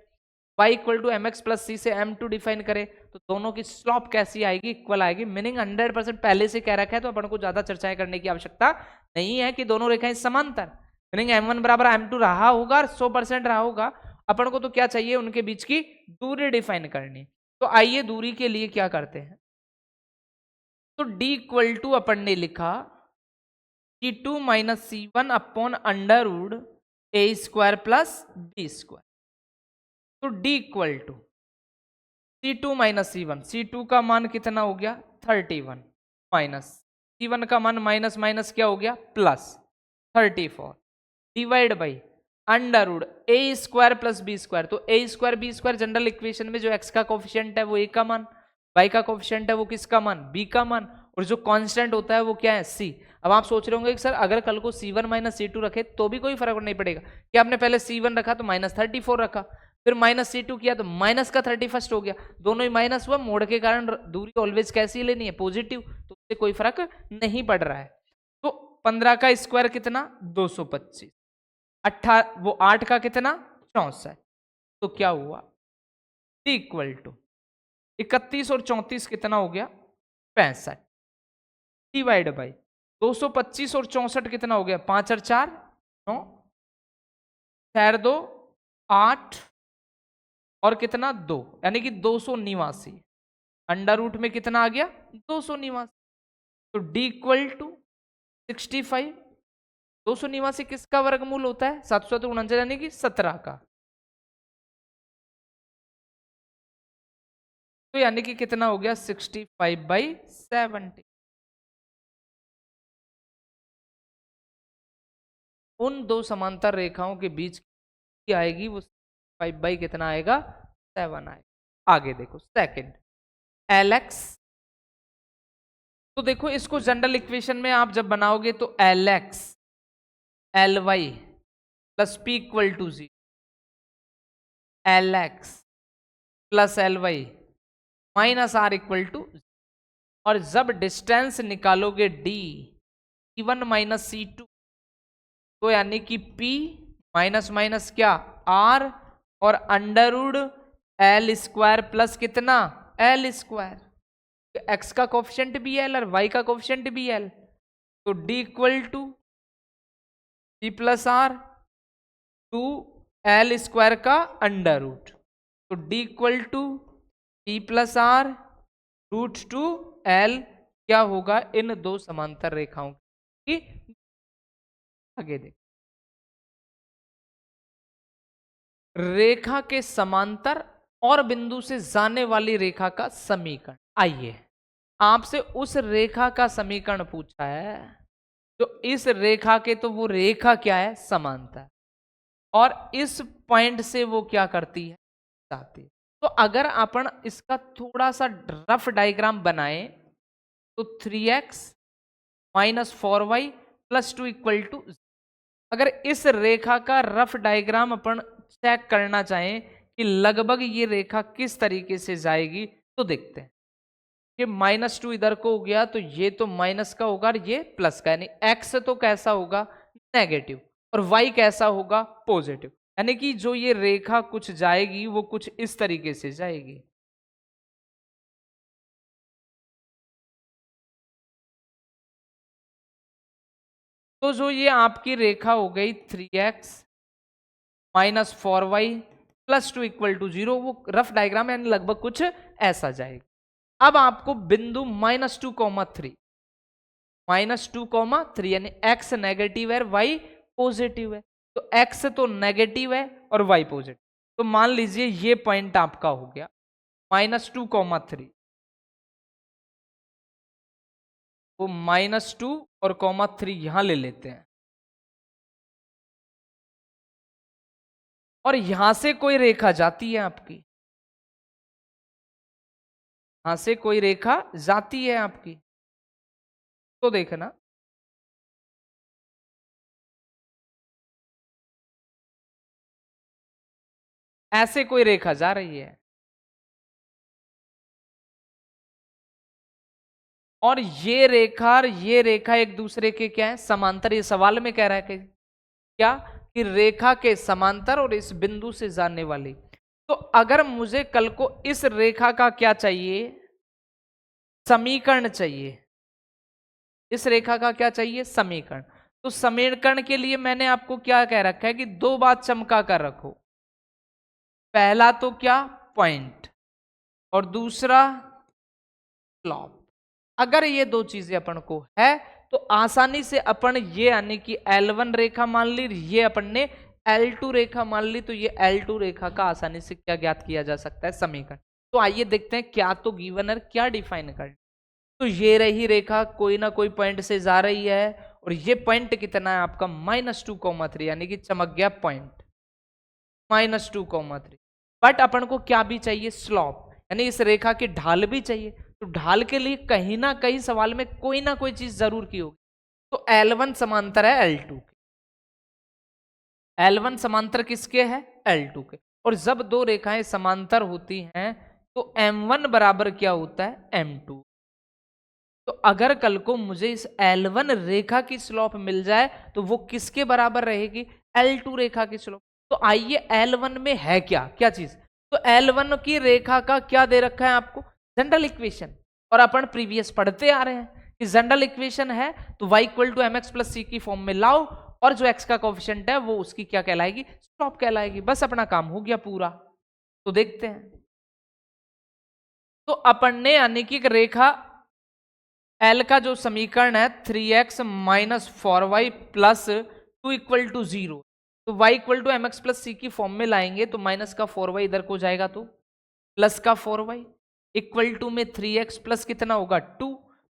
y = mx + c से M2 डिफाइन करें, तो दोनों की स्लॉप कैसी आएगी, इक्वल आएगी। मीनिंग 100% पहले से कह रखा है, तो अपन को ज्यादा चर्चाएं करने की आवश्यकता नहीं है कि दोनों रेखाएं समांतर। मीनिंग M1 बराबर M2 रहा होगा और 100% रहा होगा। अपन को तो क्या चाहिए, उनके बीच की दूरी डिफाइन करनी। तो आइए दूरी के लिए क्या करते हैं, तो d = अपन ने लिखा C2 - C1 upon √a² plus b²। तो d = C2 - C1, C2 का मान कितना हो गया 31, माइनस C1 का मान माइनस माइनस क्या हो गया plus 34, divide by √a² plus b²। तो a² b² जनरल इक्वेशन में जो x का कोफिशिएंट है वो a का मान, y का कोफिशिएंट है वो किसका मान, b का मान, और जो कांस्टेंट होता है वो क्या है, c। अब आप सोच रहे होंगे कि सर अगर कल को C1 - C2 रखे तो भी कोई फर्क नहीं पड़ेगा, कि आपने पहले C1 रखा तो -34 रखा, फिर -C2 किया तो माइनस का 31 हो गया, दोनों ही माइनस हुआ, मोड़ के कारण दूरी ऑलवेज कैसी लेनी है, पॉजिटिव, तो उससे कोई फर्क नहीं पड़ रहा है। तो 15 का स्क्वायर कितना 225, 8 का कितना 64, तो क्या हुआ = 31 और 34 कितना हो गया 65, डिवाइड बाई 225 और 64 कितना हो गया 5 और 4 9, 4 2 8, और कितना 2, यानी कि 289, अंडर रूट में कितना आ गया 289। तो d = 65, 289 किसका वर्गमूल होता है 749, यानी कि 17 का। तो यानी कि कितना हो गया 65/70। उन दो समांतर रेखाओं के बीच की आएगी वो 5 कितना आएगा 7 आएगा। आगे देखो सेकंड Lx, तो देखो इसको जनरल इक्वेशन में आप जब बनाओगे तो Lx Ly plus p = 0, Lx plus Ly minus r = 0। और जब डिस्टेंस निकालोगे d C1 - C2, तो यानी कि p माइनस माइनस क्या r, और √L² प्लस कितना L², x का कोफिशिएंट भी L और y का कोफिशिएंट भी L। तो d = p plus r 2L² का अंडर रूट, तो d = p plus r √2L क्या होगा इन दो समांतर रेखाओं की। आगे देख, रेखा के समांतर और बिंदु से जाने वाली रेखा का समीकरण। आइए आपसे उस रेखा का समीकरण पूछा है, तो इस रेखा के तो वो रेखा क्या है, समांतर, और इस पॉइंट से वो क्या करती है, जाती है। तो अगर अपन इसका थोड़ा सा रफ डायग्राम बनाए तो 3x minus 4y plus 2 equal to, अगर इस रेखा का रफ डायग्राम अपन चेक करना चाहें कि लगभग ये रेखा किस तरीके से जाएगी, तो देखते हैं कि -2 इधर को हो गया, तो ये तो माइनस का होगा और ये प्लस का, यानी x तो कैसा होगा, नेगेटिव, और y कैसा होगा, पॉजिटिव। यानी कि जो ये रेखा कुछ जाएगी वो कुछ इस तरीके से जाएगी। तो जो ये आपकी रेखा हो गई 3x minus 4y plus 2 equal to 0, वो रफ डायग्राम यानी लगभग कुछ ऐसा जाएगा। अब आपको बिंदु -2, 3 यानी x नेगेटिव है, y पॉजिटिव है, तो x तो नेगेटिव है और y पॉजिटिव, तो मान लीजिए ये पॉइंट आपका हो गया -2, 3, वो -2 और 3 यहां ले लेते हैं, और यहां से कोई रेखा जाती है आपकी, यहां से कोई रेखा जाती है आपकी, तो देखना ऐसे कोई रेखा जा रही है, और ये रेखा एक दूसरे के क्या है, समांतर। ये सवाल में कह रहा है कि क्या, कि रेखा के समांतर और इस बिंदु से जाने वाली। तो अगर मुझे कल को इस रेखा का क्या चाहिए, समीकरण चाहिए, इस रेखा का क्या चाहिए, समीकरण, तो समीकरण के लिए मैंने आपको क्या कह रखा है कि दो बात चमका कर रखो। पहला तो क्या, पॉइंट, और दूसरा स्लॉप। अगर ये दो चीजें अपन को है तो आसानी से अपन ये यानी कि L1 रेखा मान ली, ये अपन ने L2 रेखा मान ली, तो ये L2 रेखा का आसानी से क्या ज्ञात किया जा सकता है, समीकरण। तो आइए देखते हैं क्या तो गिवन है, क्या डिफाइन कर। तो ये रही रेखा कोई ना कोई पॉइंट से जा रही है, और ये पॉइंट कितना है आपका -2, 3, यानी कि चमक गया पॉइंट -2, 3। बट अपन को क्या भी चाहिए, स्लॉप, यानी इस रेखा की ढाल भी चाहिए। तो ढाल के लिए कहीं ना कहीं सवाल में कोई ना कोई चीज जरूर की होगी। तो L1 समांतर है L2 के, L1 समांतर किसके है, L2 के। और जब दो रेखाएं समांतर होती हैं तो M1 बराबर क्या होता है, M2। तो अगर कल को मुझे इस L1 रेखा की स्लोप मिल जाए तो वो किसके बराबर रहेगी, L2 रेखा की स्लोप। तो आइए L1 में है क्या क्या चीज, तो L1 की रेखा का क्या दे रखा है आपको, जनरल इक्वेशन। और अपन प्रीवियस पढ़ते आ रहे हैं कि जनरल इक्वेशन है तो y equal to mx plus c की फॉर्म में लाओ, और जो x का कोफिशिएंट है वो उसकी क्या कहलाएगी, स्लोप कहलाएगी। बस अपना काम हो गया पूरा। तो देखते हैं, तो अपन ने यानी कि रेखा L का जो समीकरण है 3x minus 4y plus 2 equal to 0, तो y equal to mx plus c की फॉर्म में लाएंगे तो माइनस का 4y इधर को जाएगा तो प्लस का 4y इक्वल टू में 3x प्लस कितना होगा 2,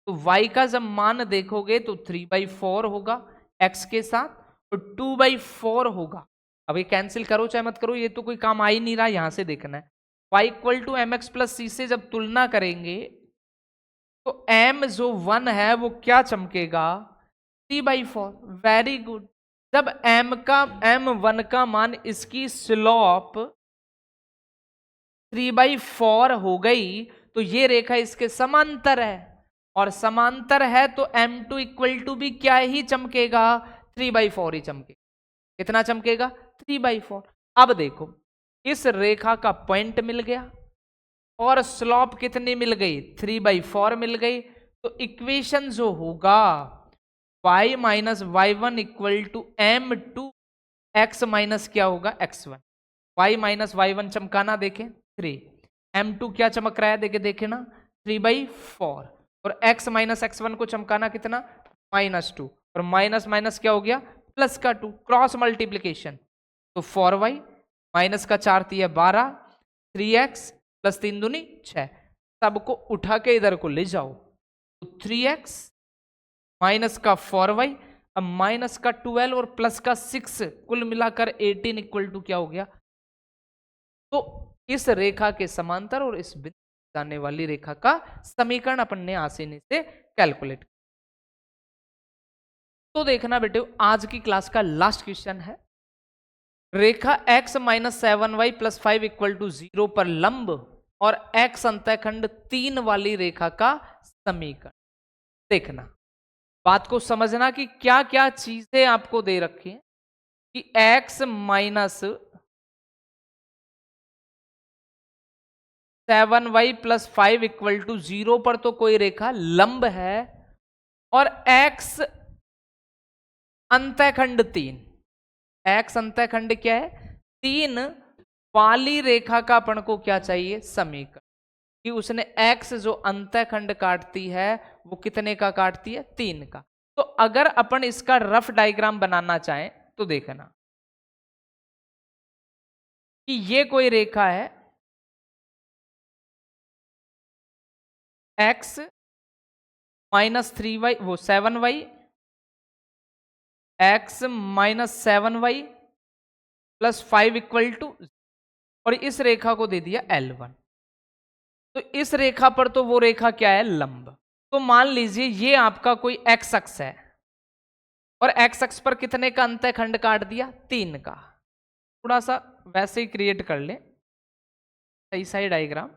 तो y का जब मान देखोगे तो 3/4 होगा x के साथ, तो 2/4 होगा। अब ये कैंसिल करो चाहे मत करो, ये तो कोई काम आ ही नहीं रहा, यहां से देखना है। y equal to mx plus c से जब तुलना करेंगे तो m जो 1 है वो क्या चमकेगा, 3/4। Very good. जब m1 का मान इसकी स्लोप 3/4 हो गई तो ये रेखा इसके समांतर है, और समांतर है तो m2 इक्वल टू भी क्या ही चमकेगा, 3/4 ही चमकेगा। कितना चमकेगा, 3/4। अब देखो इस रेखा का पॉइंट मिल गया और स्लोप कितनी मिल गई, 3/4 मिल गई। तो इक्वेशन जो होगा y minus y1 equal to m2 x minus क्या होगा x1। y माइनस y1 चमकाना देखें 3, m2 क्या चमक रहा है देखे ना 3/4, और x माइनस x1 को चमकाना कितना -2, और माइनस माइनस क्या हो गया प्लस का 2, क्रॉस मल्टीप्लीकेशन। तो 4y माइनस का 4 12, 3x प्लस 3 दूनी 6, सबको उठा के इधर को ले जाओ तो 3x माइनस का 4y, अब माइनस का 12 और प्लस का 6, कुल मिलाकर 18 इक्वल टू क्या हो गया। तो इस रेखा के समांतर और इस बिंदु जाने वाली रेखा का समीकरण अपन ने आसानी से कैलकुलेट। तो देखना बेटे, आज की क्लास का लास्ट क्वेश्चन है, रेखा x minus 7y plus 5 equal to 0 पर लंब और x अंतःखंड 3 वाली रेखा का समीकरण। देखना, बात को समझना कि क्या क्या चीजें आपको दे रखी हैं कि x minus 7y plus 5 equal to 0 पर तो कोई रेखा लंब है और x अंतःखंड 3, x अंतःखंड क्या है 3 वाली रेखा का अपन को क्या चाहिए, समीकरण, कि उसने x जो अंतःखंड काटती है वो कितने का काटती है, 3 का। तो अगर अपन इसका रफ डायग्राम बनाना चाहें तो देखना कि ये कोई रेखा है x माइनस 3y वो 7y, x minus 7y plus 5 equal to, और इस रेखा को दे दिया L1। तो इस रेखा पर तो वो रेखा क्या है, लंब। तो मान लीजिए ये आपका कोई x अक्ष है और x अक्ष पर कितने का अंतःखंड काट दिया, 3 का। थोड़ा सा वैसे ही क्रिएट कर ले सही सही डायग्राम।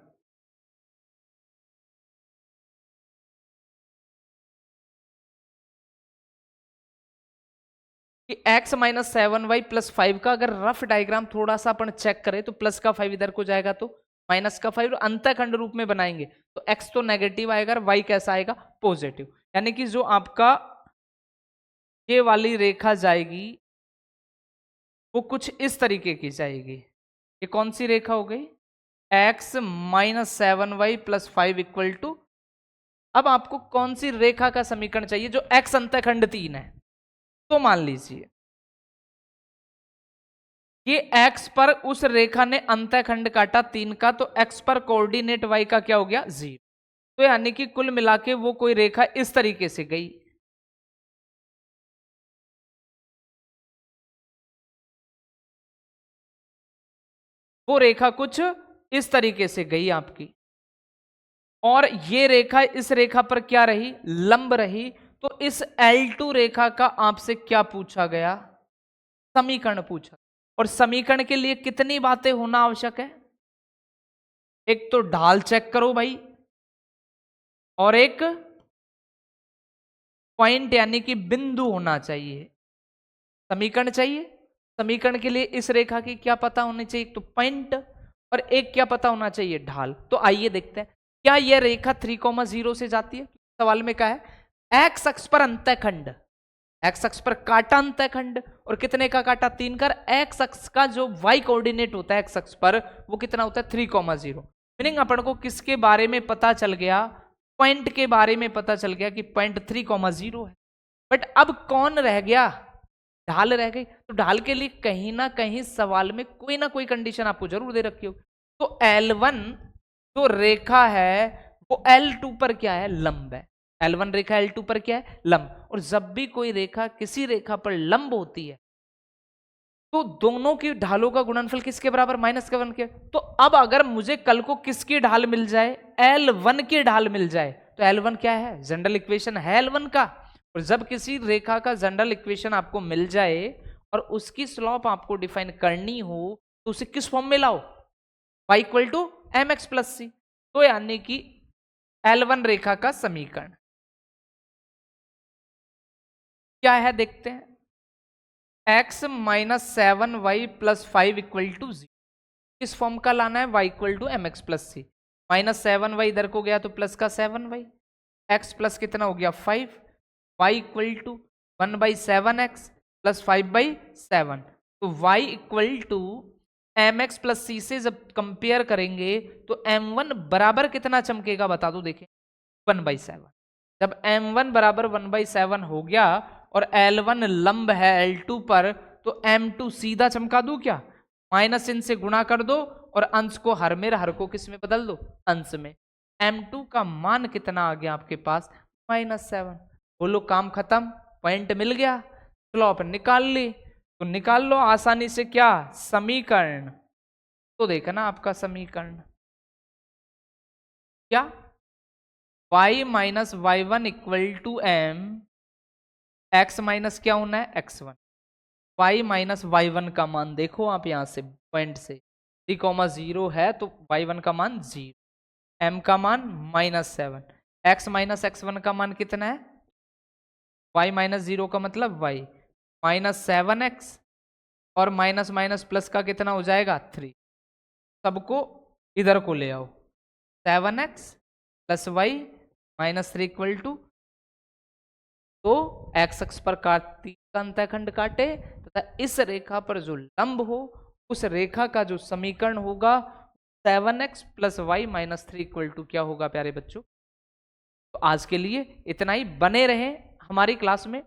कि x माइनस 7y प्लस 5 का अगर रफ डायग्राम थोड़ा सा अपन चेक करें तो प्लस का 5 इधर को जाएगा तो माइनस का 5 अंतःखंड रूप में बनाएंगे तो x तो नेगेटिव आएगा, y कैसा आएगा, पॉजिटिव। यानी कि जो आपका ये वाली रेखा जाएगी वो कुछ इस तरीके की जाएगी। ये कौन सी रेखा हो गई, x minus 7y plus 5 equal to, अब आपको कौन सी रेखा का समीकरण चाहिए जो x अंतःखंड 3 है। तो मान लीजिए ये x पर उस रेखा ने अंतःखंड काटा 3 का, तो x पर कोऑर्डिनेट y का क्या हो गया, 0। तो यानी कि कुल मिला के वो कोई रेखा इस तरीके से गई, वो रेखा कुछ इस तरीके से गई आपकी, और ये रेखा इस रेखा पर क्या रही, लंब रही। तो इस L2 रेखा का आपसे क्या पूछा गया, समीकरण पूछा। और समीकरण के लिए कितनी बातें होना आवश्यक है, एक तो ढाल चेक करो भाई, और एक पॉइंट यानी कि बिंदु होना चाहिए। समीकरण चाहिए, समीकरण के लिए इस रेखा की क्या पता होनी चाहिए, एक तो पॉइंट, और एक क्या पता होना चाहिए, ढाल। तो आइए देखते हैं क्या यह रेखा 3,0 से जाती है। सवाल में क्या है, x अक्ष पर अंतःखंड, x अक्ष पर काटा अंतःखंड, और कितने का काटा, 3 का। x अक्ष का जो y कोऑर्डिनेट होता है x अक्ष पर वो कितना होता है, 3,0। मीनिंग अपन को किसके बारे में पता चल गया, पॉइंट के बारे में पता चल गया कि पॉइंट 3,0 है। बट अब कौन रह गया, ढाल रह गई। तो ढाल के लिए कहीं ना कहीं सवाल में कोई ना कोई कंडीशन आपको जरूर दे रखी होगी। तो L1 जो रेखा है वो L2 पर क्या है, लंब है। L1 रेखा L2 पर क्या है, लंब। और जब भी कोई रेखा किसी रेखा पर लंब होती है तो दोनों की ढालों का गुणनफल किसके बराबर, -1 के। तो अब अगर मुझे कल को किसकी ढाल मिल जाए, L1 की ढाल मिल जाए, तो L1 क्या है, जनरल इक्वेशन है L1 का। और जब किसी रेखा का जनरल इक्वेशन आपको मिल जाए और उसकी स्लॉप आपको डिफाइन करनी हो तो उसे किस फॉर्म में लाओ, y equal to mx plus c. तो यानी कि L1 रेखा का समीकरण क्या है, देखते हैं। x minus 7y plus 5 equal to 0, किस फॉर्म का लाना है, y equal to mx plus c. -7y इधर को गया तो प्लस का 7y, x प्लस कितना हो गया 5, y equal to 1/7x plus 5/7। तो y equal to mx plus c से जब कंपेयर करेंगे तो m1 बराबर कितना चमकेगा, बता दो देखें, 1/7। जब m1 बराबर 1/7 हो गया और L1 लंब है L2 पर, तो m2 सीधा चमका दूं क्या, माइनस इन से गुणा कर दो और अंश को हर में, हर को किस में बदल दो, अंश में। m2 का मान कितना आ गया आपके पास, -7। बोलो काम खत्म, पॉइंट मिल गया, स्लोप निकाल ली। तो निकाल लो आसानी से क्या, समीकरण। तो देखना आपका समीकरण क्या, y minus y1 equal to m, x minus क्या होना है, x1। y माइनस y1 का मान देखो आप यहां से पॉइंट से 3,0 है तो y1 का मान 0, m का मान -7, x माइनस x1 का मान कितना है, y माइनस 0 का मतलब y, -7x और माइनस माइनस प्लस का कितना हो जाएगा 3। सबको इधर को ले आओ, 7x plus y -3 equal to, तो x अक्ष पर तीर का अंतःखंड काटे तथा इस रेखा पर जो लंब हो उस रेखा का जो समीकरण होगा 7x plus y -3 equal to क्या होगा प्यारे बच्चों। तो आज के लिए इतना ही, बने रहें हमारी क्लास में।